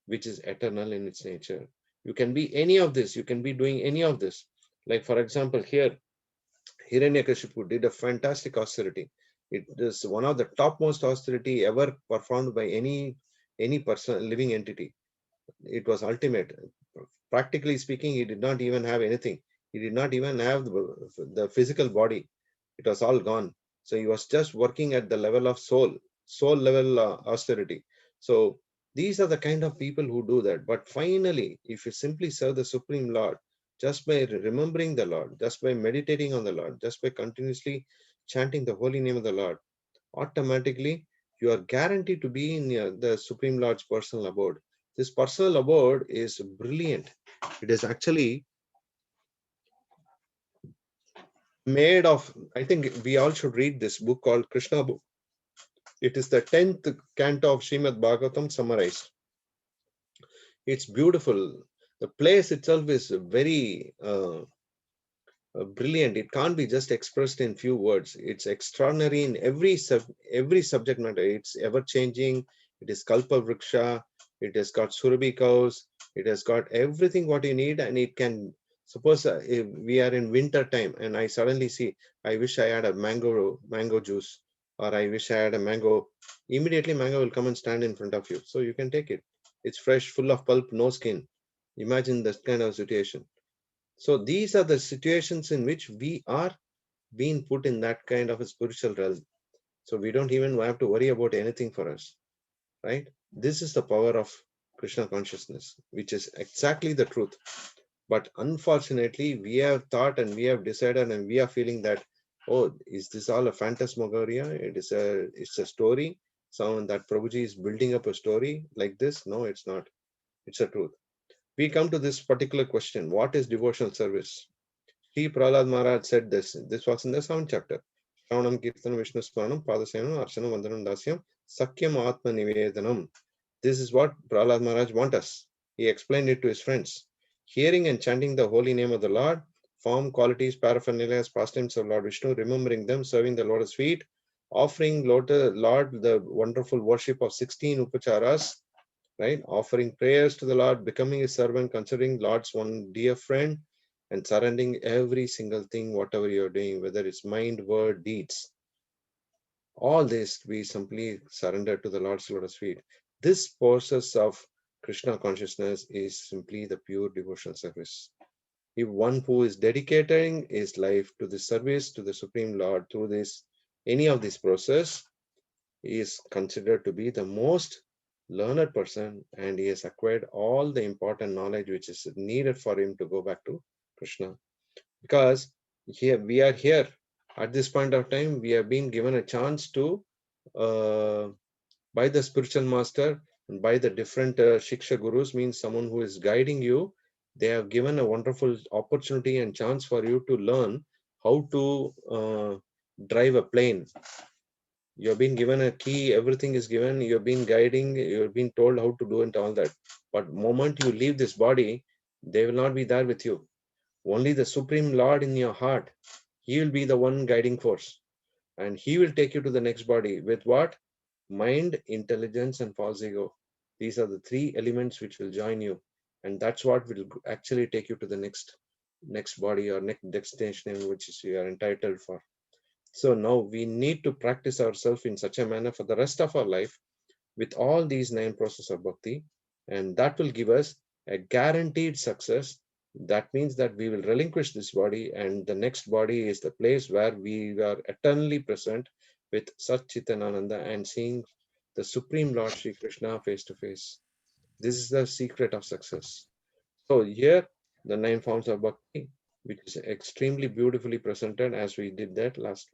which is eternal in its nature. You can be any of this. You can be doing any of this. Like, for example, here, Hiranyakashipu did a fantastic austerity. It is one of the topmost austerity ever performed by any person, living entity. It was ultimate. Practically speaking, he did not even have anything. He did not even have the physical body. It was all gone. So he was just working at the level of soul level austerity. So these are the kind of people who do that. But finally, if you simply serve the Supreme Lord, just by remembering the Lord, just by meditating on the Lord, just by continuously chanting the holy name of the Lord, automatically you are guaranteed to be in the Supreme Lord's personal abode. This personal abode is brilliant. It is actually made of, I think we all should read this book called Krishna book. It is the 10th canto of Srimad Bhagavatam summarized. It's beautiful. The place itself is very brilliant. It can't be just expressed in few words. It's extraordinary in every subject matter. It's ever changing. It is Kalpa Vriksha. It has got Surabhi cows. It has got everything what you need, and it can. Suppose if we are in winter time and I suddenly see, I wish I had a mango juice, or I wish I had a mango. Immediately mango will come and stand in front of you. So you can take it. It's fresh, full of pulp, no skin. Imagine that kind of situation. So these are the situations in which we are being put in that kind of a spiritual realm. So we don't even have to worry about anything for us, right? This is the power of Krishna consciousness, which is exactly the truth. But unfortunately, we have thought and we have decided and we are feeling that, oh, is this all a phantasmagoria? It's a story. Someone that Prabhuji is building up a story like this. No, it's not. It's a truth. We come to this particular question: what is devotional service? Sri Prahlad Maharaj said this. This was in the 7th chapter. Shravanam Kirtanam Vishnu Smaranam Padasevanam Archanam Vandanam Dasyam Sakyam Atma Nivedanam. This is what Prahlad Maharaj wants us. He explained it to his friends. Hearing and chanting the holy name of the Lord, form, qualities, paraphernalia, pastimes of Lord Vishnu, remembering them, serving the Lord's feet, offering Lord the wonderful worship of 16 upacharas, right? Offering prayers to the Lord, becoming his servant, considering Lord's one dear friend, and surrendering every single thing, whatever you're doing, whether it's mind, word, deeds. All this we simply surrender to the Lord's lotus feet. This process of Krishna consciousness is simply the pure devotional service. If one who is dedicating his life to the service to the Supreme Lord through this, any of this process, is considered to be the most learned person, and he has acquired all the important knowledge which is needed for him to go back to Krishna. Because here we are here at this point of time, we have been given a chance to by the spiritual master and by the different shiksha gurus, means someone who is guiding you. They have given a wonderful opportunity and chance for you to learn how to drive a plane. You have been given a key, everything is given, you have been guiding, you have been told how to do it, all that. But moment you leave this body, they will not be there with you. Only the Supreme Lord in your heart, he will be the one guiding force, and he will take you to the next body with what? Mind, intelligence, and false ego. These are the three elements which will join you, and that's what will actually take you to the next body or next destination which is you are entitled for. So now we need to practice ourselves in such a manner for the rest of our life with all these 9 processes of bhakti, and that will give us a guaranteed success. That means that we will relinquish this body, and the next body is the place where we are eternally present with Sat Chitanananda and seeing the Supreme Lord Sri Krishna face to face. This is the secret of success. So here, the 9 forms of bhakti, which is extremely beautifully presented as we did that last.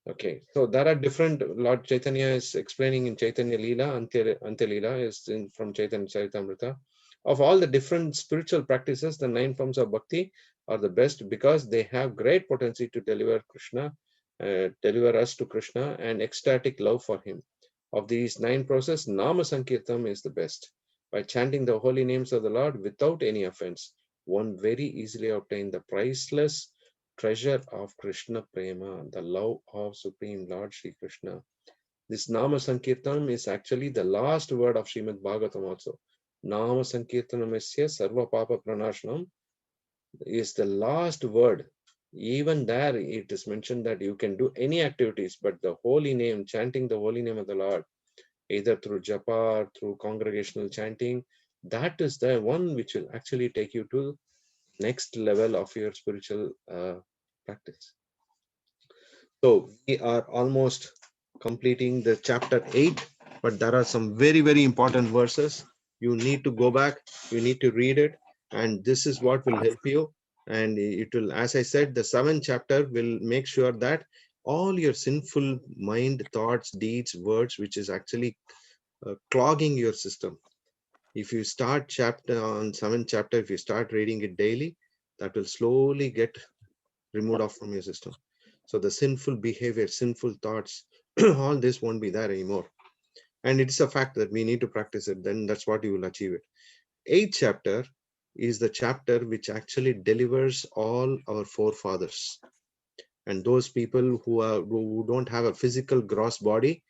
Okay, so there are different. Lord Chaitanya is explaining in Chaitanya Leela, Ante Leela is from Chaitanya Charitamrita. Of all the different spiritual practices, the 9 forms of bhakti are the best because they have great potency to deliver Krishna, deliver us to Krishna and ecstatic love for him. Of these 9 processes, Nama Sankirtam is the best. By chanting the holy names of the Lord without any offense, one very easily obtain the priceless treasure of Krishna Prema, the love of Supreme Lord Sri Krishna. This Nama Sankirtanam is actually the last word of Srimad Bhagavatam also. Nama Sankirtanam Sarva Papa Pranashanam is the last word. Even there it is mentioned that you can do any activities, but the holy name, chanting the holy name of the Lord, either through japa or through congregational chanting, that is the one which will actually take you to next level of your spiritual practice. So we are almost completing the chapter 8, but there are some very, very important verses. You need to go back, you need to read it, and this is what will help you. And it will, as I said, the 7th chapter will make sure that all your sinful mind, thoughts, deeds, words, which is actually clogging your system. If you start chapter on 7th chapter, if you start reading it daily, that will slowly get removed off from your system. So the sinful behavior, sinful thoughts, all this won't be there anymore. And it's a fact that we need to practice it. Then that's what you will achieve it. 8th chapter is the chapter which actually delivers all our forefathers and those people who don't have a physical gross body.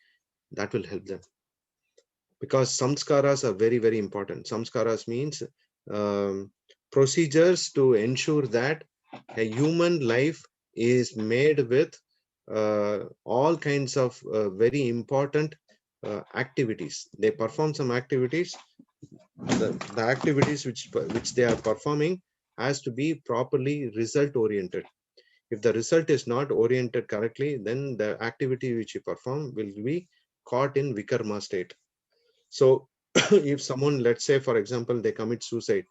That will help them, because samskaras are very, very important. Samskaras means procedures to ensure that a human life is made with all kinds of very important activities. They perform some activities. The activities which they are performing has to be properly result oriented. If the result is not oriented correctly, then the activity which you perform will be caught in vikarma state. So if someone, let's say for example, they commit suicide,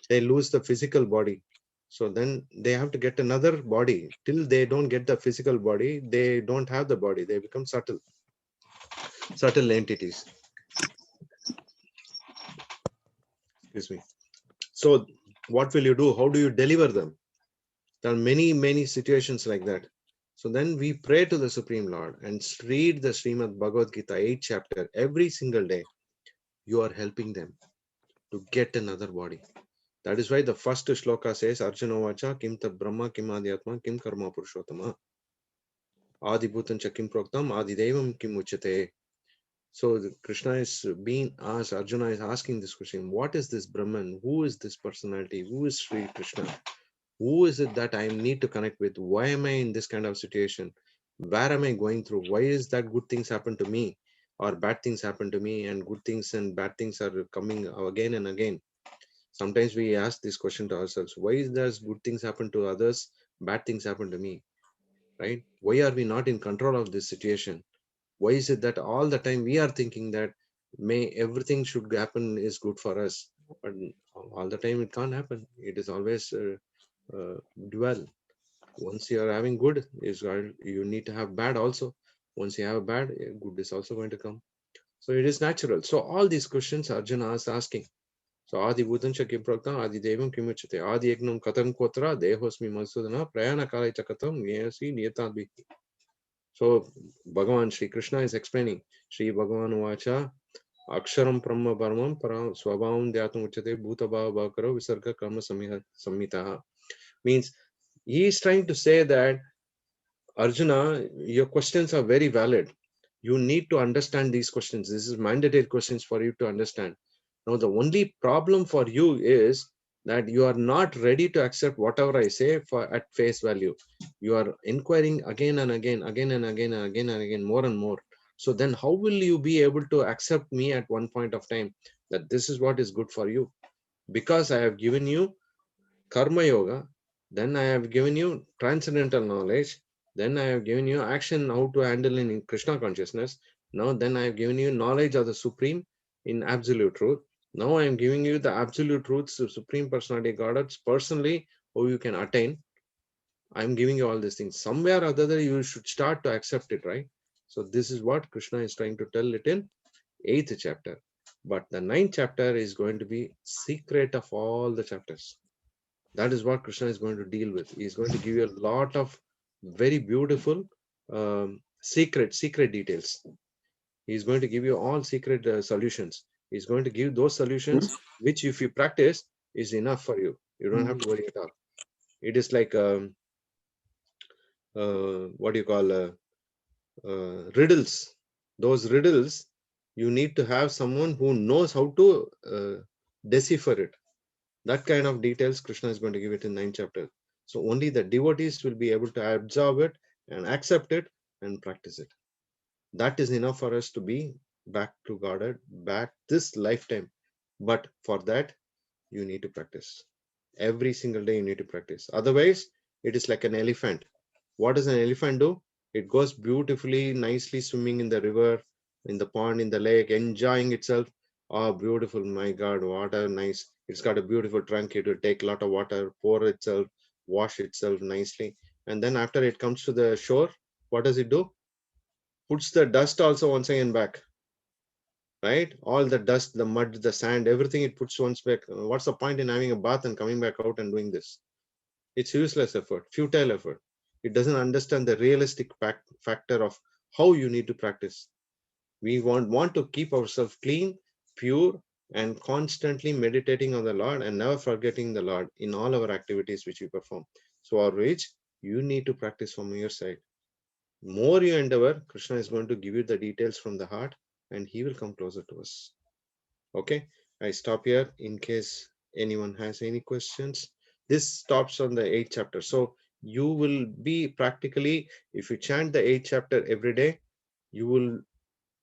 they lose the physical body, so then they have to get another body. Till they don't get the physical body, they don't have the body, they become subtle entities. Excuse me. So what will you do? How do you deliver them? There are many situations like that. So then we pray to the Supreme Lord and read the Srimad Bhagavad Gita 8th chapter every single day. You are helping them to get another body. That is why the first shloka says, Arjuna vacha kim tat brahma kim adhyatma kim karma purushottama adi bhutancha kim proktam adi devam kim uchate. So Krishna is being asked, Arjuna is asking this question, what is this Brahman? Who is this personality? Who is Sri Krishna? Who is it that I need to connect with? Why am I in this kind of situation? Where am I going through? Why is that good things happen to me or bad things happen to me, and good things and bad things are coming again and again? Sometimes we ask this question to ourselves: why is there good things happen to others, bad things happen to me? Right? Why are we not in control of this situation? Why is it that all the time we are thinking that may everything should happen is good for us, but all the time it can't happen. It is always dual. Once you are having good, you need to have bad also. Once you have bad, good is also going to come. So it is natural. So all these questions Arjuna is asking. So Adi Bhutancha Kimprakta, Adi Devam Kimuchate, Adi Egnam Katam Kotra, Dehosmi Masudana, Prayana Kalai Chakatam, Nyasi Niyatadvi. So Bhagavan Sri Krishna is explaining. Sri Bhagavan Vacha, Aksharam Brahma Parmam Param Swabhavam Dhyatam Uchate Bhuta Bhava Bhakaro Visarga Karma Samhitaha. Means he is trying to say that Arjuna, your questions are very valid. You need to understand these questions. This is mandatory questions for you to understand. Now, the only problem for you is that you are not ready to accept whatever I say for at face value. You are inquiring again and again, again and again and again and again, more and more. So then how will you be able to accept me at one point of time that this is what is good for you? Because I have given you Karma Yoga, then I have given you transcendental knowledge, then I have given you action how to handle in Krishna consciousness. Now, then I have given you knowledge of the Supreme in absolute truth. Now I am giving you the absolute truths of Supreme Personality Godhead personally, how you can attain. I am giving you all these things. Somewhere or other, you should start to accept it, right? So this is what Krishna is trying to tell it in 8th chapter. But the 9th chapter is going to be secret of all the chapters. That is what Krishna is going to deal with. He is going to give you a lot of very beautiful secret details. He is going to give you all secret solutions. He is going to give those solutions which, if you practice, is enough for you. You don't have to worry at all. It is like what do you call riddles. Those riddles, you need to have someone who knows how to decipher it. That kind of details Krishna is going to give it in 9th chapter. So only the devotees will be able to absorb it and accept it and practice it. That is enough for us to be back to Godhead, back this lifetime. But for that, you need to practice. Every single day you need to practice. Otherwise, it is like an elephant. What does an elephant do? It goes beautifully, nicely swimming in the river, in the pond, in the lake, enjoying itself. Oh, beautiful. My God, what a nice. It's got a beautiful trunk. It will take a lot of water, pour itself, wash itself nicely. And then after it comes to the shore, what does it do? Puts the dust also once again back. Right? All the dust, the mud, the sand, everything it puts once back. What's the point in having a bath and coming back out and doing this? It's useless effort, futile effort. It doesn't understand the realistic factor of how you need to practice. We want to keep ourselves clean, pure, and constantly meditating on the Lord and never forgetting the Lord in all our activities which we perform. So our rich, you need to practice from your side. More you endeavor, Krishna is going to give you the details from the heart and he will come closer to us. Okay, I stop here in case anyone has any questions. This stops on the 8th chapter. So you will be practically, if you chant the 8th chapter every day, you will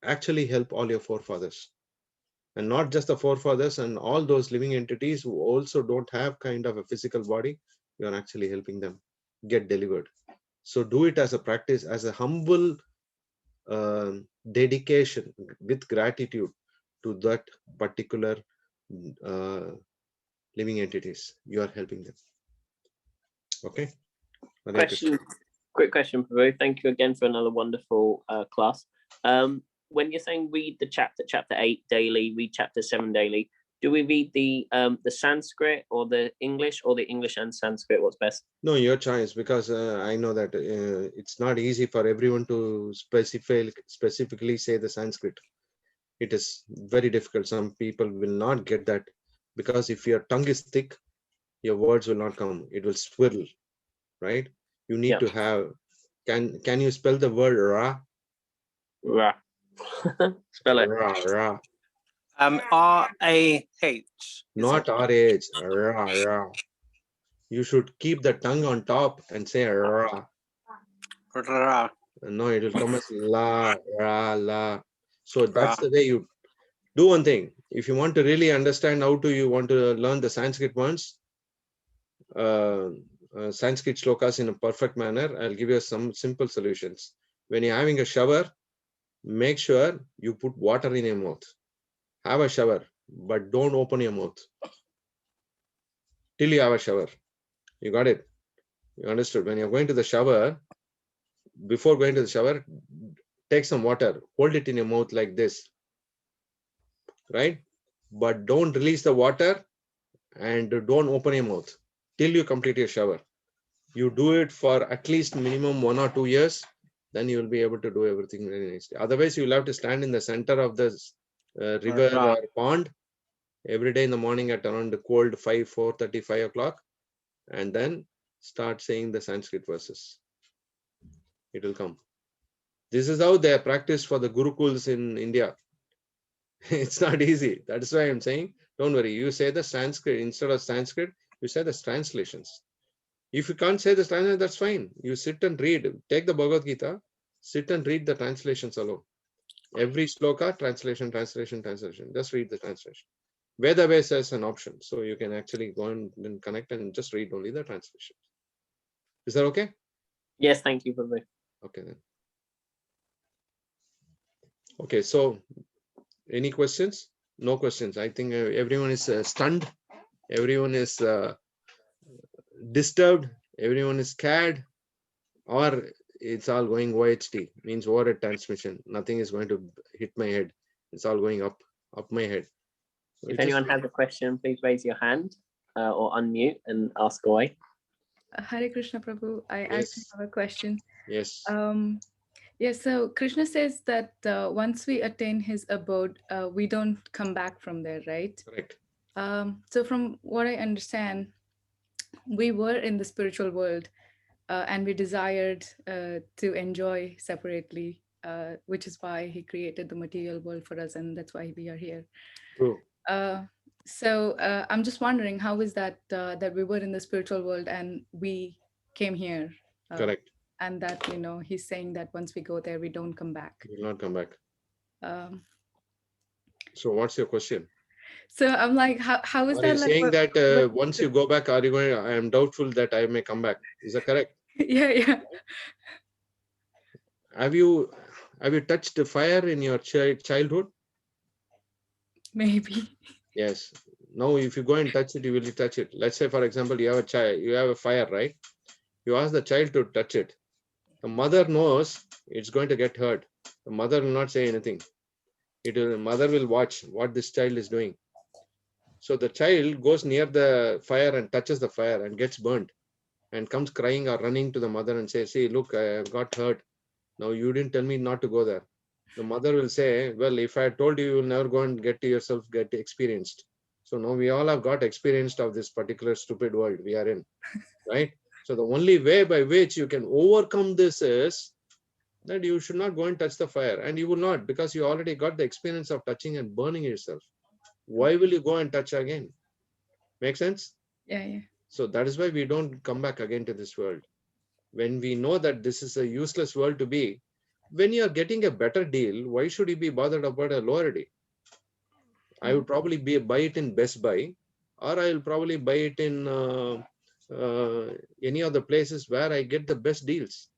actually help all your forefathers. And not just the forefathers and all those living entities who also don't have kind of a physical body, you are actually helping them get delivered. So do it as a practice, as a humble dedication with gratitude to that particular living entities. You are helping them. Okay. Hare Krishna. Quick question, Prabhu. Thank you again for another wonderful class. When you're saying read the chapter 8 daily, read chapter 7 daily, do we read the Sanskrit or the English and Sanskrit? What's best? No, your choice, because I know that it's not easy for everyone to specifically say the Sanskrit. It is very difficult. Some people will not get that, because if your tongue is thick, your words will not come. It will swirl, right? You need to have. Can you spell the word ra? Ra. Spell it. Ra. R-A-H. Not R-A-H. Ra, ra. You should keep the tongue on top and say ra. Ra. No, it will come as la, ra, la. So that's the way you do one thing. If you want to really understand how to, you want to learn the Sanskrit ones, Sanskrit shlokas in a perfect manner, I'll give you some simple solutions. When you're having a shower, make sure you put water in your mouth. Have a shower, but don't open your mouth till you have a shower. You got it? You understood? When you're going to the shower, before going to the shower, take some water, hold it in your mouth like this, right? But don't release the water and don't open your mouth till you complete your shower. You do it for at least minimum 1 or 2 years, then you will be able to do everything very nicely. Otherwise, you'll have to stand in the center of the river or pond every day in the morning at around the cold 4:30, 5 o'clock, and then start saying the Sanskrit verses. It will come. This is how they are practiced for the Gurukuls in India. It's not easy. That's why I'm saying, don't worry. You say the Sanskrit instead of Sanskrit, you say the translations. If you can't say the translation, that's fine. You sit and read. Take the Bhagavad Gita, sit and read the translations alone. Every sloka, translation, translation, translation. Just read the translation. Veda base as an option. So you can actually go and connect and just read only the translation. Is that okay? Yes, thank you, Prabhu. Okay then. Okay, so any questions? No questions. I think everyone is stunned. Everyone is disturbed. Everyone is scared. Or it's all going OHT, means overhead transmission. Nothing is going to hit my head. It's all going up my head. So If anyone has a question, please raise your hand or unmute and ask away. Hare Krishna Prabhu, I actually Yes. have a question. Yes. Yes, so Krishna says that once we attain his abode, we don't come back from there, right? Correct. So from what I understand, we were in the spiritual world and we desired to enjoy separately, which is why he created the material world for us, and that's why we are here. True. So I'm just wondering, how is that that we were in the spiritual world and we came here? Correct. And that, he's saying that once we go there, we don't come back. Will not come back. Um, So what's your question? so I'm like, how is Are that? you saying that once you go back, are you going? I am doubtful that I may come back. Is that correct? Yeah. Have you touched the fire in your childhood? Maybe. Yes. Now, if you go and touch it, you will touch it. Let's say, for example, you have a child, you have a fire, right? You ask the child to touch it. The mother knows it's going to get hurt. The mother will not say anything. The mother will watch what this child is doing. So the child goes near the fire and touches the fire and gets burnt and comes crying or running to the mother and says, see, look, I got hurt. Now you didn't tell me not to go there. The mother will say, well, if I had told you, you will never go and get experienced. So now we all have got experienced of this particular stupid world we are in, right? So the only way by which you can overcome this is that you should not go and touch the fire, and you will not, because you already got the experience of touching and burning yourself. Why will you go and touch again? Make sense? Yeah. So that is why we don't come back again to this world. When we know that this is a useless world to be, when you are getting a better deal, why should you be bothered about a lower deal? I would probably buy it in Best Buy, or I will probably buy it in any of the places where I get the best deals.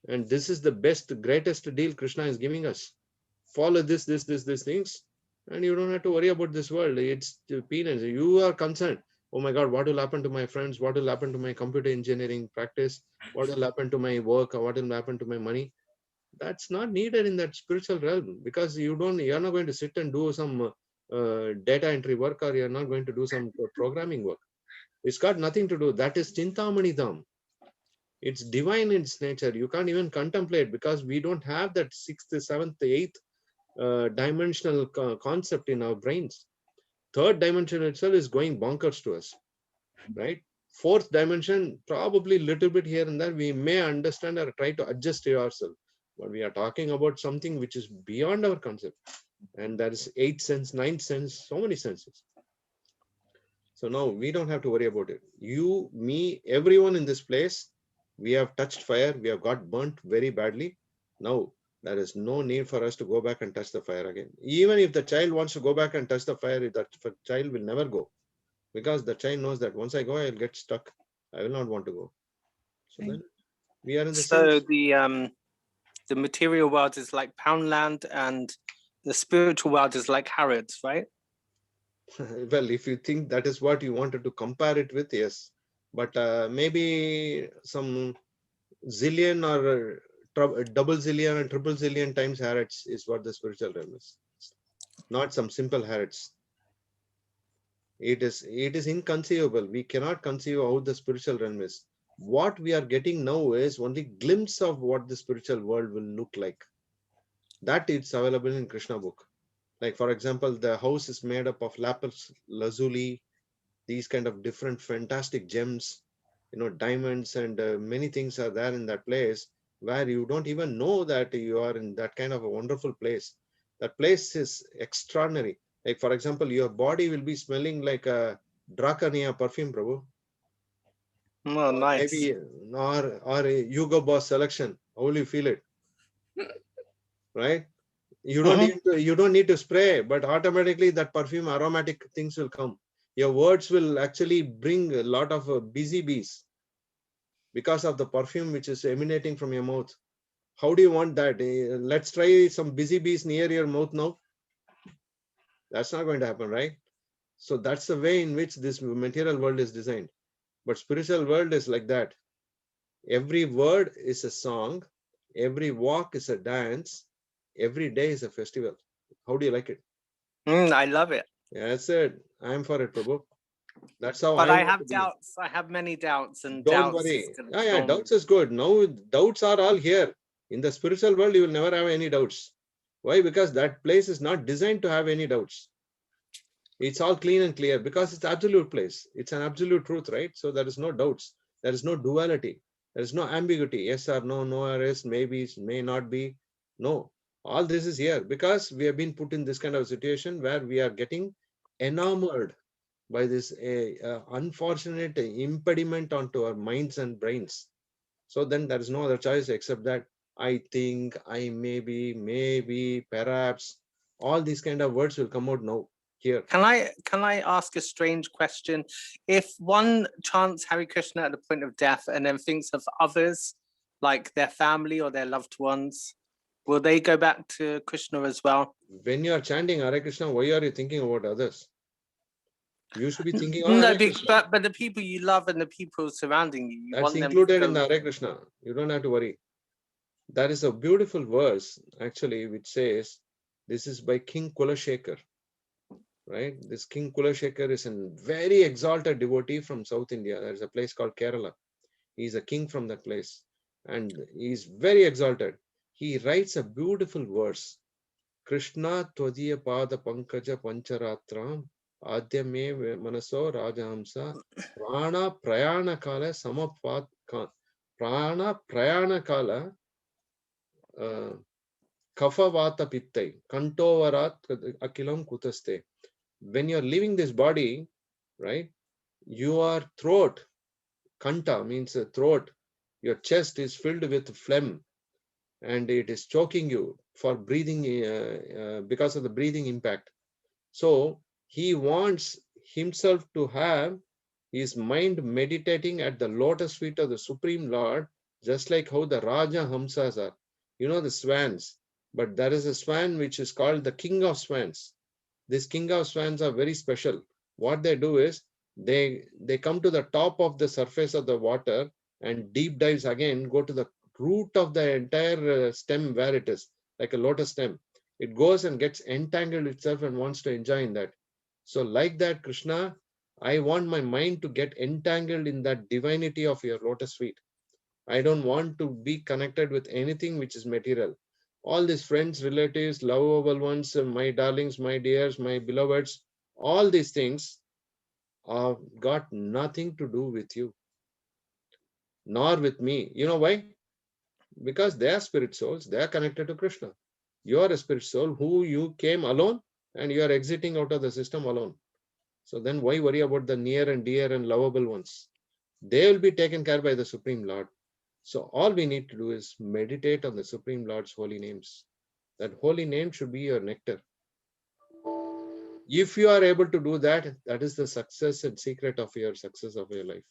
And this is the greatest deal Krishna is giving us. Follow these things, and you don't have to worry about this world. It's peanuts. You are concerned. Oh my God, what will happen to my friends? What will happen to my computer engineering practice? What will happen to my work? Or what will happen to my money? That's not needed in that spiritual realm, because you're not going to sit and do some data entry work, or you're not going to do some programming work. It's got nothing to do. That is Chintamani Dham. It's divine in its nature. You can't even contemplate, because we don't have that 6th, 7th, 8th dimensional concept in our brains. 3rd dimension itself is going bonkers to us, right? 4th dimension, probably little bit here and there, we may understand or try to adjust to ourselves. But we are talking about something which is beyond our concept. And that is 8th sense, 9th sense, so many senses. So now we don't have to worry about it. You, me, everyone in this place, we have touched fire. We have got burnt very badly. No, there is no need for us to go back and touch the fire again. Even if the child wants to go back and touch the fire, that child will never go, because the child knows that once I go, I'll get stuck. I will not want to go. So then we are in the same. So the material world is like Poundland, and the spiritual world is like Harrods, right? Well, if you think that is what you wanted to compare it with, yes. But maybe some zillion or double zillion and triple zillion times Harrods is what the spiritual realm is. Not some simple Harrods. It is inconceivable. We cannot conceive how the spiritual realm is. What we are getting now is only glimpse of what the spiritual world will look like. That is available in Krishna book. Like, for example, the house is made up of lapis lazuli, these kind of different fantastic gems, diamonds, and many things are there in that place, where you don't even know that you are in that kind of a wonderful place. That place is extraordinary. Like, for example, your body will be smelling like a Dracania perfume, Prabhu. Oh, nice. Maybe or a Hugo Boss selection. How will you feel it? Right? You don't need to spray, but automatically that perfume aromatic things will come. Your words will actually bring a lot of busy bees because of the perfume which is emanating from your mouth. How do you want that? Let's try some busy bees near your mouth now. That's not going to happen, right? So that's the way in which this material world is designed. But spiritual world is like that. Every word is a song. Every walk is a dance. Every day is a festival. How do you like it? I love it. Yeah, that's it. I'm for it, Prabhu. That's how But I I want have to be. doubts. I have many doubts, and Don't doubts worry. is gonna Yeah, kill me. doubts is good. Now doubts are all here. In the spiritual world, you will never have any doubts. Why? Because that place is not designed to have any doubts. It's all clean and clear because it's absolute place. It's an absolute truth, right? So there is no doubts. There is no duality. There is no ambiguity. Yes or no, no or yes, maybe, may not be. No, all this is here because we have been put in this kind of situation where we are getting enamored by this unfortunate impediment onto our minds and brains. So then there is no other choice except that I think, I maybe, perhaps, all these kind of words will come out now here. Can I ask a strange question? If one chants Hare Krishna at the point of death and then thinks of others, like their family or their loved ones, will they go back to Krishna as well? When you are chanting Hare Krishna, why are you thinking about others? You should be thinking, oh, No, Hare Krishna. but the people you love and the people surrounding you, That's want them included to in the Hare Krishna. You don't have to worry. There is a beautiful verse actually which says, this is by King Kulashekar. Right? This King Kulashekar is a very exalted devotee from South India. There's a place called Kerala. He's a king from that place. And he's very exalted. He writes a beautiful verse. Krishna Tvadiya Pada Pankaja Pancharatram Adyame Manaso Rajahamsa Prana Prayana Kala Samapat Prana Prayana Kala Kafavata Pittai Kantovarat Akilam Kutaste. When you're leaving this body, right, your throat, kanta means throat, your chest is filled with phlegm and it is choking you for breathing because of the breathing impact. So he wants himself to have his mind meditating at the lotus feet of the Supreme Lord, just like how the Raja Hamsas are. You know the swans, but there is a swan which is called the King of Swans. These King of Swans are very special. What they do is they come to the top of the surface of the water and deep dives again, go to the root of the entire stem where it is, like a lotus stem. It goes and gets entangled itself and wants to enjoy in that. So like that, Krishna, I want my mind to get entangled in that divinity of your lotus feet. I don't want to be connected with anything which is material. All these friends, relatives, lovable ones, my darlings, my dears, my beloveds, all these things have got nothing to do with you, nor with me. You know why? Because they are spirit souls, they are connected to Krishna. You are a spirit soul who you came alone and you are exiting out of the system alone. So then why worry about the near and dear and lovable ones? They will be taken care by the Supreme Lord. So all we need to do is meditate on the Supreme Lord's holy names. That holy name should be your nectar. If you are able to do that, that is the success and secret of your success of your life.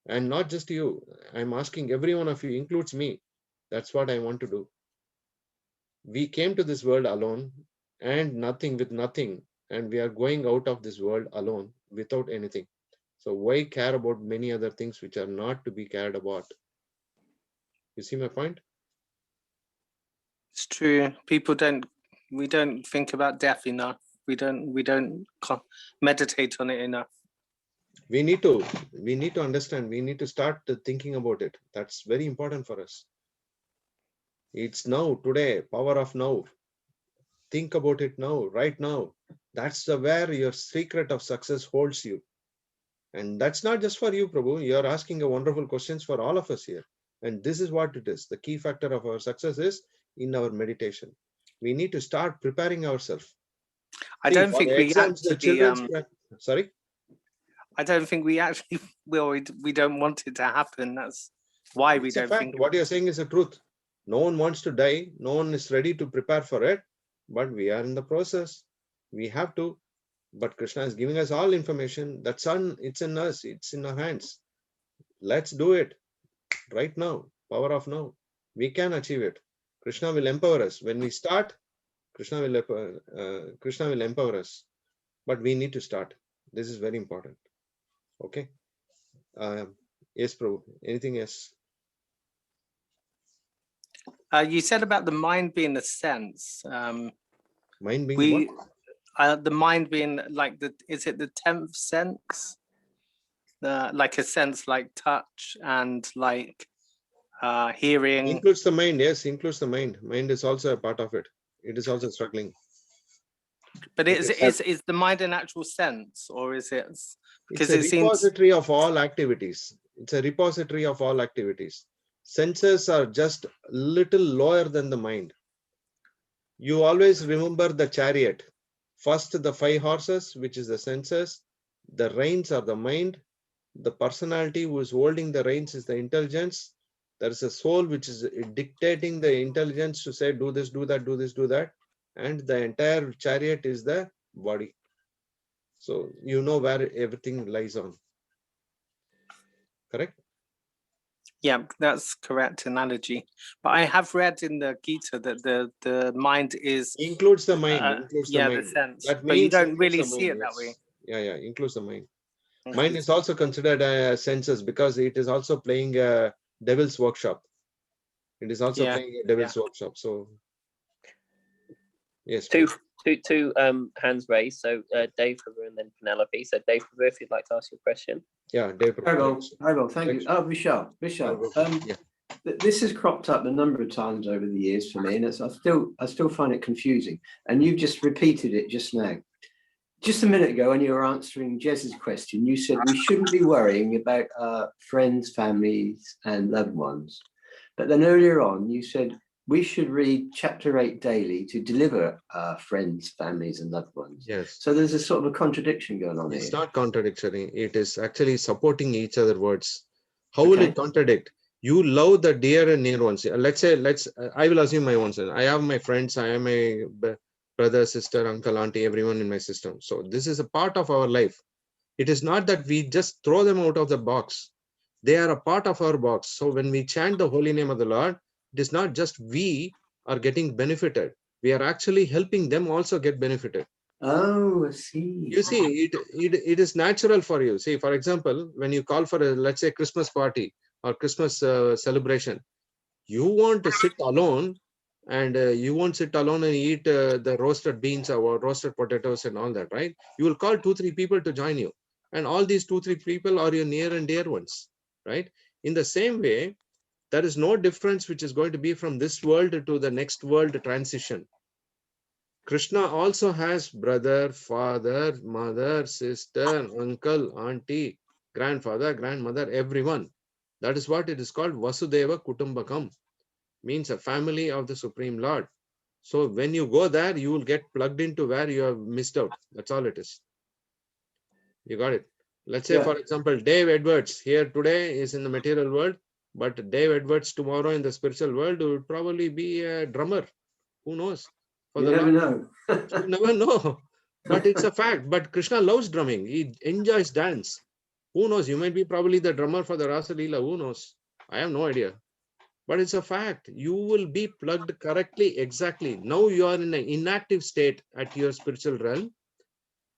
And not just you. I'm asking every one of you, includes me. That's what I want to do. We came to this world alone and nothing with nothing. And we are going out of this world alone without anything. So why care about many other things which are not to be cared about? You see my point? It's true. We don't think about death enough. We don't meditate on it enough. We need to understand. We need to start thinking about it. That's very important for us. It's now, today, power of now. Think about it now, right now. That's where your secret of success holds you. And that's not just for you, Prabhu. You're asking a wonderful questions for all of us here. And this is what it is. The key factor of our success is in our meditation. We need to start preparing ourselves. I don't think we exams, the actually, children's sorry? I don't think we actually will. We don't want it to happen. That's why we It's a don't fact. think. What you're saying is the truth. No one wants to die. No one is ready to prepare for it. But we are in the process. We have to. But Krishna is giving us all information. That's it's in us. It's in our hands. Let's do it right now. Power of now. We can achieve it. Krishna will empower us. When we start, Krishna will empower us. But we need to start. This is very important. Okay. Yes, Prabhu. Anything else? You said about the mind being a sense. Mind being what? The mind being like is it the 10th sense? Like a sense like touch and like hearing. Includes the mind. Yes, includes the mind. Mind is also a part of it. It is also struggling. But is the mind an actual sense, or is it? Because it's a repository of all activities. It's a repository of all activities. Senses are just little lower than the mind. You always remember the chariot. First, the 5 horses, which is the senses. The reins are the mind. The personality who is holding the reins is the intelligence. There is a soul which is dictating the intelligence to say, do this, do that, do this, do that. And the entire chariot is the body. So you know where everything lies on. Correct? Yeah, that's correct analogy. But I have read in the Gita that the mind is includes the mind. the sense. That but you don't really see it that way. Yeah, includes the mind. Mind is also considered a senses because it is also playing a devil's workshop. It is also playing a devil's workshop. So yes. Two hands raised. So Dave Prabhu and then Penelope. So Dave Prabhu, if you'd like to ask your question. Yeah, Dave Prabhu. Hi, well, thank you. Oh, Vishal. This has cropped up a number of times over the years for me, and I still find it confusing. And you've just repeated it just now. Just a minute ago, when you were answering Jez's question, you said we shouldn't be worrying about friends, families, and loved ones. But then earlier on, you said we should read chapter 8 daily to deliver friends, families, and loved ones. Yes. So there's a sort of a contradiction going on here. It's not contradictory. It is actually supporting each other words. How will it contradict? You love the dear and near ones. I will assume my own son. I have my friends. I have my brother, sister, uncle, auntie, everyone in my system. So this is a part of our life. It is not that we just throw them out of the box. They are a part of our box. So when we chant the holy name of the Lord, it is not just we are getting benefited. We are actually helping them also get benefited. Oh, I see. You see, it is natural for you. See, for example, when you call for a, let's say, Christmas party or Christmas celebration, you want to sit alone and you won't sit alone and eat the roasted beans or roasted potatoes and all that, right? You will call 2-3 people to join you. And all these 2-3 people are your near and dear ones, right? In the same way, there is no difference which is going to be from this world to the next world transition. Krishna also has brother, father, mother, sister, uncle, auntie, grandfather, grandmother, everyone. That is what it is called Vasudeva Kutumbakam, means a family of the Supreme Lord. So when you go there, you will get plugged into where you have missed out. That's all it is. You got it. Let's say, for example, Dave Edwards here today is in the material world. But Dave Edwards tomorrow in the spiritual world would probably be a drummer. Who knows? For You the never Lord, know. you never know. But it's a fact. But Krishna loves drumming. He enjoys dance. Who knows? You might be probably the drummer for the Rasa Leela. Who knows? I have no idea. But it's a fact. You will be plugged correctly, exactly. Now you are in an inactive state at your spiritual realm.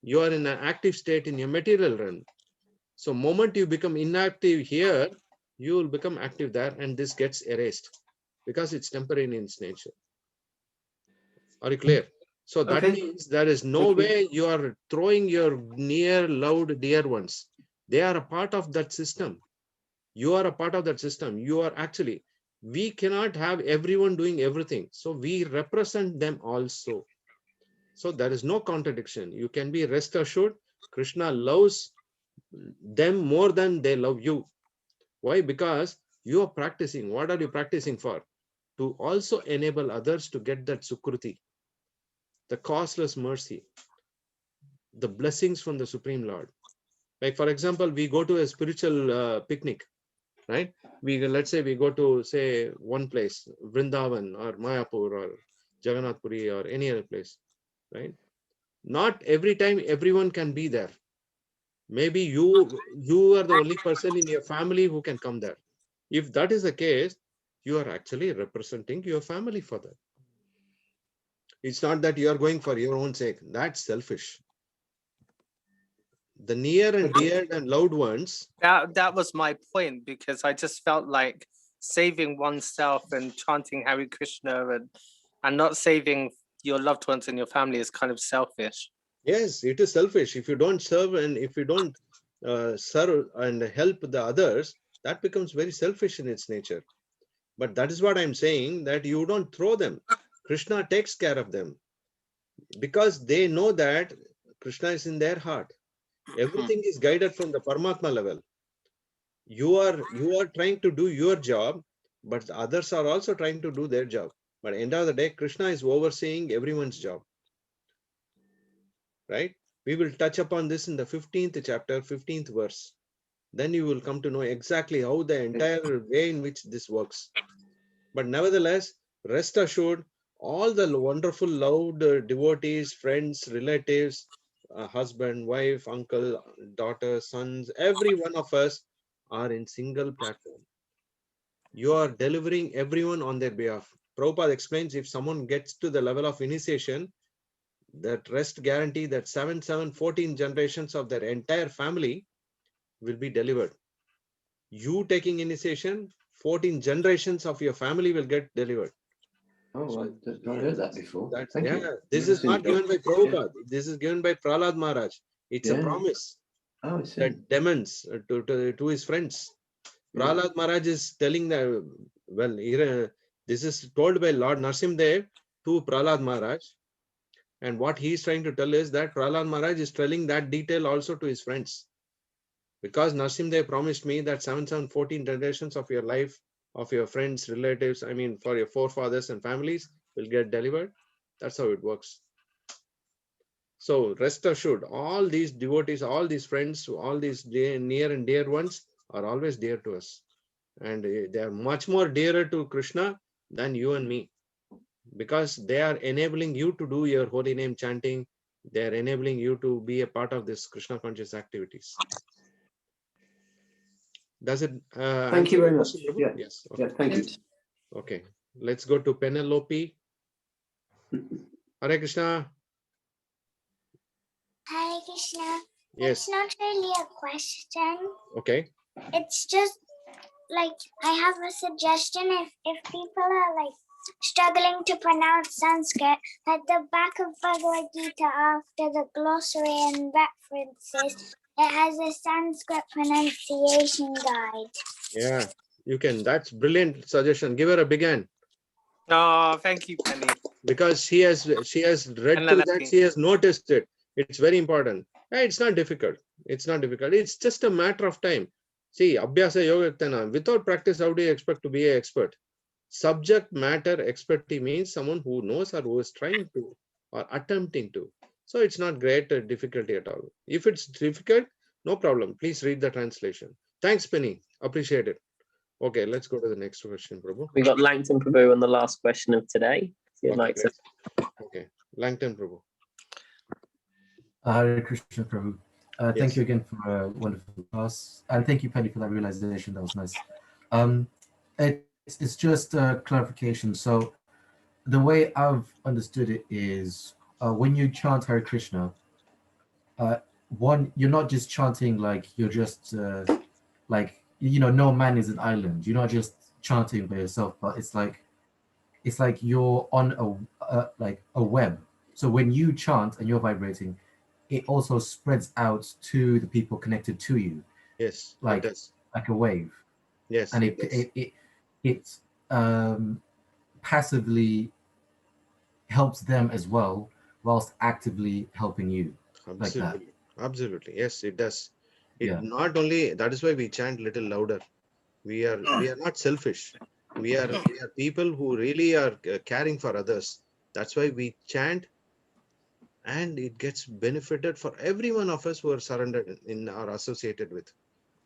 You are in an active state in your material realm. So moment you become inactive here, you will become active there, and this gets erased because it's temporary in its nature. Are you clear? So that Okay. means there is no Thank you. way you are throwing your near, loved, dear ones. They are a part of that system. You are a part of that system. You are actually, we cannot have everyone doing everything. So we represent them also. So there is no contradiction. You can be rest assured, Krishna loves them more than they love you. Why? Because you are practicing. What are you practicing for? To also enable others to get that sukruti, the costless mercy, the blessings from the Supreme Lord. Like, for example, we go to a spiritual picnic, right? Let's say we go to, say, one place, Vrindavan or Mayapur or Jagannath Puri or any other place, right? Not every time everyone can be there. Maybe you are the only person in your family who can come there. If that is the case, you are actually representing your family for that. It's not that you are going for your own sake. That's selfish. The near and dear and loved ones. That was my point, because I just felt like saving oneself and chanting Hare Krishna and not saving your loved ones and your family is kind of selfish. Yes, it is selfish. If you don't serve and if you don't serve and help the others, that becomes very selfish in its nature. But that is what I'm saying, that you don't throw them. Krishna takes care of them because they know that Krishna is in their heart. Everything is guided from the Paramatma level. You are trying to do your job, but the others are also trying to do their job. But at the end of the day, Krishna is overseeing everyone's job. Right? We will touch upon this in the 15th chapter, 15th verse. Then you will come to know exactly how the entire way in which this works. But nevertheless, rest assured, all the wonderful, loved devotees, friends, relatives, husband, wife, uncle, daughter, sons, every one of us are in single platform. You are delivering everyone on their behalf. Prabhupada explains, if someone gets to the level of initiation, that rest guarantee that 14 generations of their entire family will be delivered. You taking initiation, 14 generations of your family will get delivered. Oh, I've not heard that before. Thank you. This is not given by Prabhupada. This is given by Prahlad Maharaj. It's a promise Oh, I see. that demands to his friends. Prahlad Maharaj is telling that, well, this is told by Lord Narsimdev to Prahlad Maharaj. And what he is trying to tell is that Prahlad Maharaj is telling that detail also to his friends. Because Narsimdev promised me that 14 generations of your life, of your friends, relatives, I mean, for your forefathers and families will get delivered. That's how it works. So rest assured, all these devotees, all these friends, all these near and dear ones are always dear to us. And they are much more dearer to Krishna than you and me. Because they are enabling you to do your holy name chanting. They are enabling you to be a part of this Krishna conscious activities. Does it Thank you very much. Yeah. Yes. Okay. Yeah, thank you. Okay. Let's go to Penelope. Hare Krishna. Hare Krishna. Yes. It's not really a question. Okay. It's just like I have a suggestion. If people are like struggling to pronounce Sanskrit, at the back of Bhagavad Gita, after the glossary and references, it has a Sanskrit pronunciation guide. Yeah, you can. That's brilliant suggestion. Give her a big hand. Oh, thank you, Penny. Because she has read through that. She has noticed it. It's very important. It's not difficult. It's not difficult. It's just a matter of time. See, Abhyasa Yoga, without practice, how do you expect to be an expert? Subject matter expertise means someone who knows or who is trying to or attempting to. So it's not great difficulty at all. If it's difficult, no problem. Please read the translation. Thanks, Penny. Appreciate it. Okay, let's go to the next question, Prabhu. We got Langton Prabhu on the last question of today. If you'd Okay, like to. Okay, Langton Prabhu. Hare Krishna Prabhu. Thank Yes. you again for a wonderful class. And thank you, Penny, for that realization. That was nice. It's just a clarification. So the way I've understood it is when you chant Hare Krishna, one, you're not just chanting like you're just like, you know, no man is an island. You're not just chanting by yourself, but it's like you're on a web. So when you chant and you're vibrating, it also spreads out to the people connected to you. Yes, like it does. like a wave. Yes, And it does. it passively helps them as well, whilst actively helping you. Like that. Absolutely. Absolutely. Yes, it does. It Yeah. not only, that is why we chant little louder. We are not selfish. We are people who really are caring for others. That's why we chant, and it gets benefited for every one of us who are surrendered in or associated with.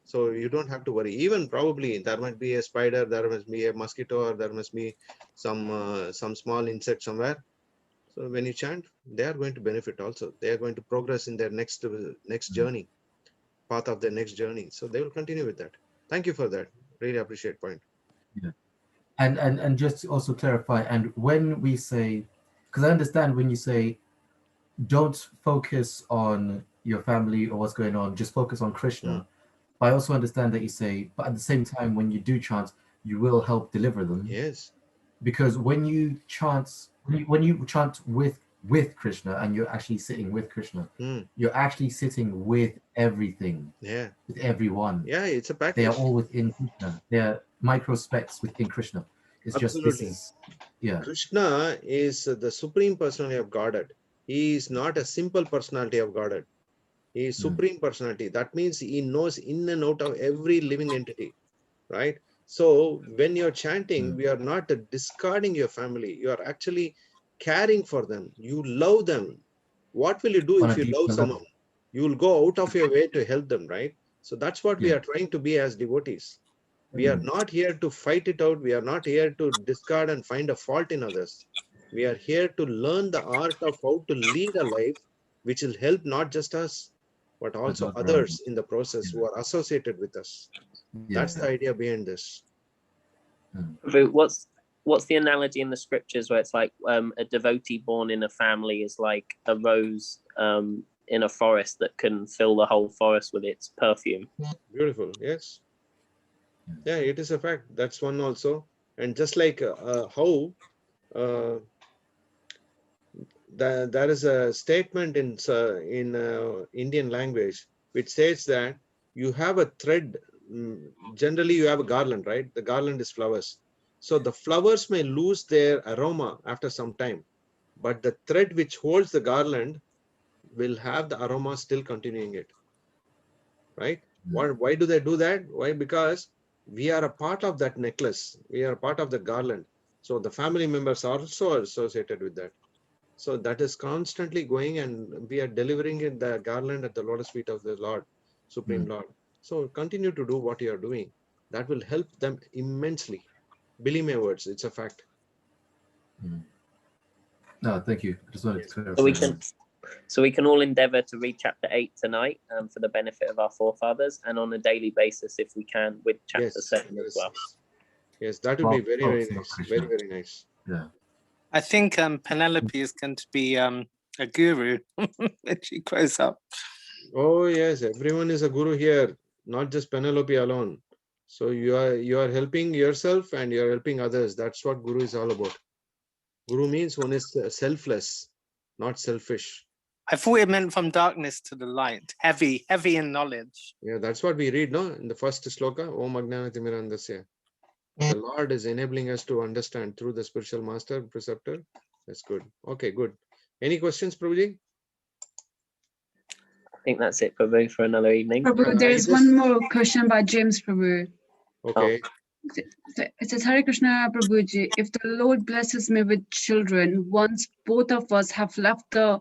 So you don't have to worry. Even probably there might be a spider, there must be a mosquito, or there must be some small insect somewhere. So when you chant, they are going to benefit also. They are going to progress in their next journey, path of their next journey. So they will continue with that. Thank you for that. Really appreciate point. Yeah. And just to also clarify, and when we say, because I understand when you say don't focus on your family or what's going on, just focus on Krishna. But I also understand that you say, but at the same time, when you do chant, you will help deliver them. Yes. Because when you chant, when you chant with Krishna and you're actually sitting with Krishna, you're actually sitting with everything. Yeah. With everyone. Yeah, it's a package. They are all within Krishna. They are microspects within Krishna. It's Absolutely. just, this is, yeah. Krishna is the supreme personality of Godhead. He is not a simple personality of Godhead. He is supreme personality. That means he knows in and out of every living entity, right? So when you're chanting, we are not discarding your family. You are actually caring for them. You love them. What will you do if you love someone? You will go out of your way to help them, right? So that's what we are trying to be as devotees. We are not here to fight it out. We are not here to discard and find a fault in others. We are here to learn the art of how to lead a life which will help not just us, but also others in the process who are associated with us. That's the idea behind this. What's the analogy in the scriptures where it's like a devotee born in a family is like a rose in a forest that can fill the whole forest with its perfume? Beautiful. Yes. Yeah, it is a fact. That's one also. And just like how there is a statement in Indian language which says that you have a thread. Generally, you have a garland, right? The garland is flowers. So the flowers may lose their aroma after some time, but the thread which holds the garland will have the aroma still continuing it, right? Why do they do that? Why? Because we are a part of that necklace. We are a part of the garland. So the family members are also associated with that. So that is constantly going, and we are delivering in the garland at the lotus feet of the Lord, Supreme Lord. So continue to do what you are doing. That will help them immensely. Believe my words, it's a fact. No, thank you. I just wanted to clarify. So we can all endeavor to read chapter 8 tonight for the benefit of our forefathers, and on a daily basis, if we can, with chapter 7 as well. Yes, that would be very, very nice. Very, very nice. Yeah. I think Penelope is going to be a guru when she grows up. Oh yes, everyone is a guru here, not just Penelope alone. So you are helping yourself and you are helping others. That's what guru is all about. Guru means one is selfless, not selfish. I thought it meant from darkness to the light, heavy in knowledge. Yeah, that's what we read, no? In the first sloka, Om Ajnanatimmirandasya. The Lord is enabling us to understand through the spiritual master, preceptor. That's good. Okay, good. Any questions, Prabhuji? I think that's it, Prabhu, for another evening. Prabhu, there is one more question by James, Prabhu. Okay. It says, Hare Krishna, Prabhuji, if the Lord blesses me with children, once both of us have left the,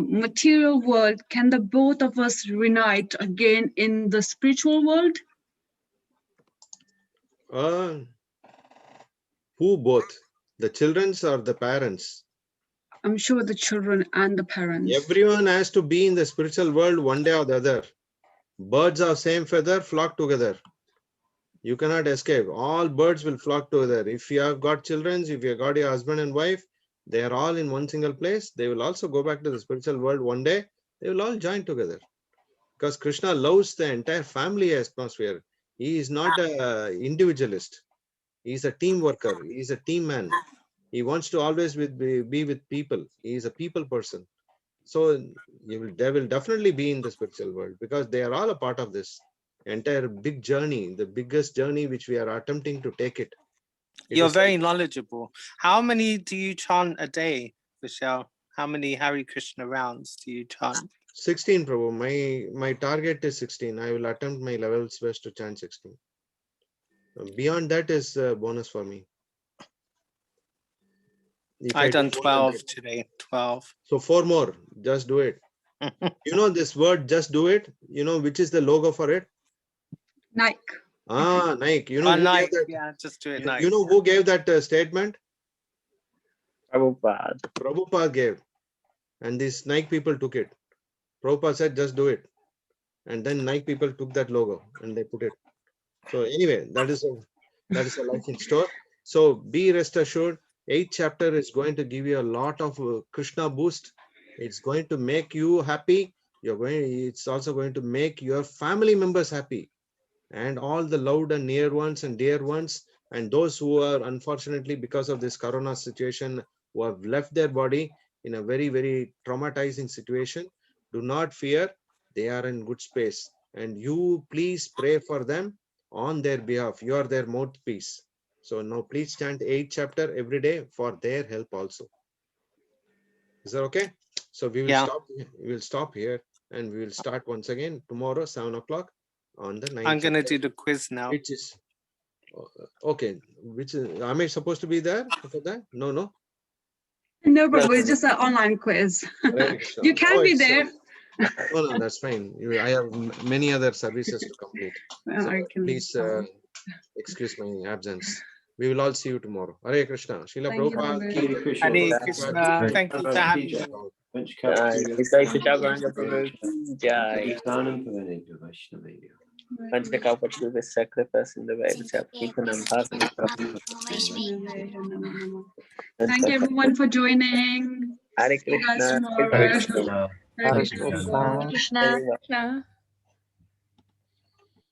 material world, can the both of us reunite again in the spiritual world? Who both? The children's or the parents? I'm sure the children and the parents. Everyone has to be in the spiritual world one day or the other. Birds of same feather flock together. You cannot escape. All birds will flock together. If you have got children, if you have got your husband and wife, they are all in one single place. They will also go back to the spiritual world one day. They will all join together. Because Krishna loves the entire family atmosphere. He is not an individualist. He is a team worker. He is a team man. He wants to always be with people. He is a people person. So they will definitely be in the spiritual world because they are all a part of this entire big journey, the biggest journey which we are attempting to take it. You're very knowledgeable. How many do you chant a day, Vishal? How many Hare Krishna rounds do you chant? 16, Prabhu. My target is 16. I will attempt my level's best to chant 16. Beyond that is a bonus for me. If I done do more than 12 that. today. 12. So 4 more. Just do it. You know this word, just do it. You know which is the logo for it? Nike. Ah, Nike. You know who Nike, gave that? yeah, just do it. Nike. You know who gave that statement? Prabhupada. Prabhupada gave. And these Nike people took it. Prabhupada said, just do it. And then Nike people took that logo and they put it. So anyway, that is a life in store. So be rest assured, 8th chapter is going to give you a lot of Krishna boost. It's going to make you happy. It's also going to make your family members happy. And all the loved and near ones and dear ones, and those who are unfortunately because of this corona situation who have left their body in a very, very traumatizing situation, do not fear. They are in good space. And you please pray for them on their behalf. You are their mouthpiece. So now please chant 8th chapter every day for their help also. Is that okay? So we will stop here and we will start once again tomorrow, 7 o'clock on the 9th I'm going to chapter, do the quiz now. which is okay. Which is, am I supposed to be there for that? No. No, Prabhu, it's just an online quiz. You can be there. No, that's fine. I have many other services to complete. So please excuse my absence. We will all see you tomorrow. Hare Krishna. Srila Thank you, Prabhupada. Prabhu. Hare Krishna. Hare Krishna. Thank you for having me. Jai Krishna Prabhu. Jai. Panchakapati with sacrifice in the way which have taken and Thank you everyone for joining. Hare See you guys Krishna. tomorrow. Hare Krishna. Hare Hare Krishna. Krishna. Krishna.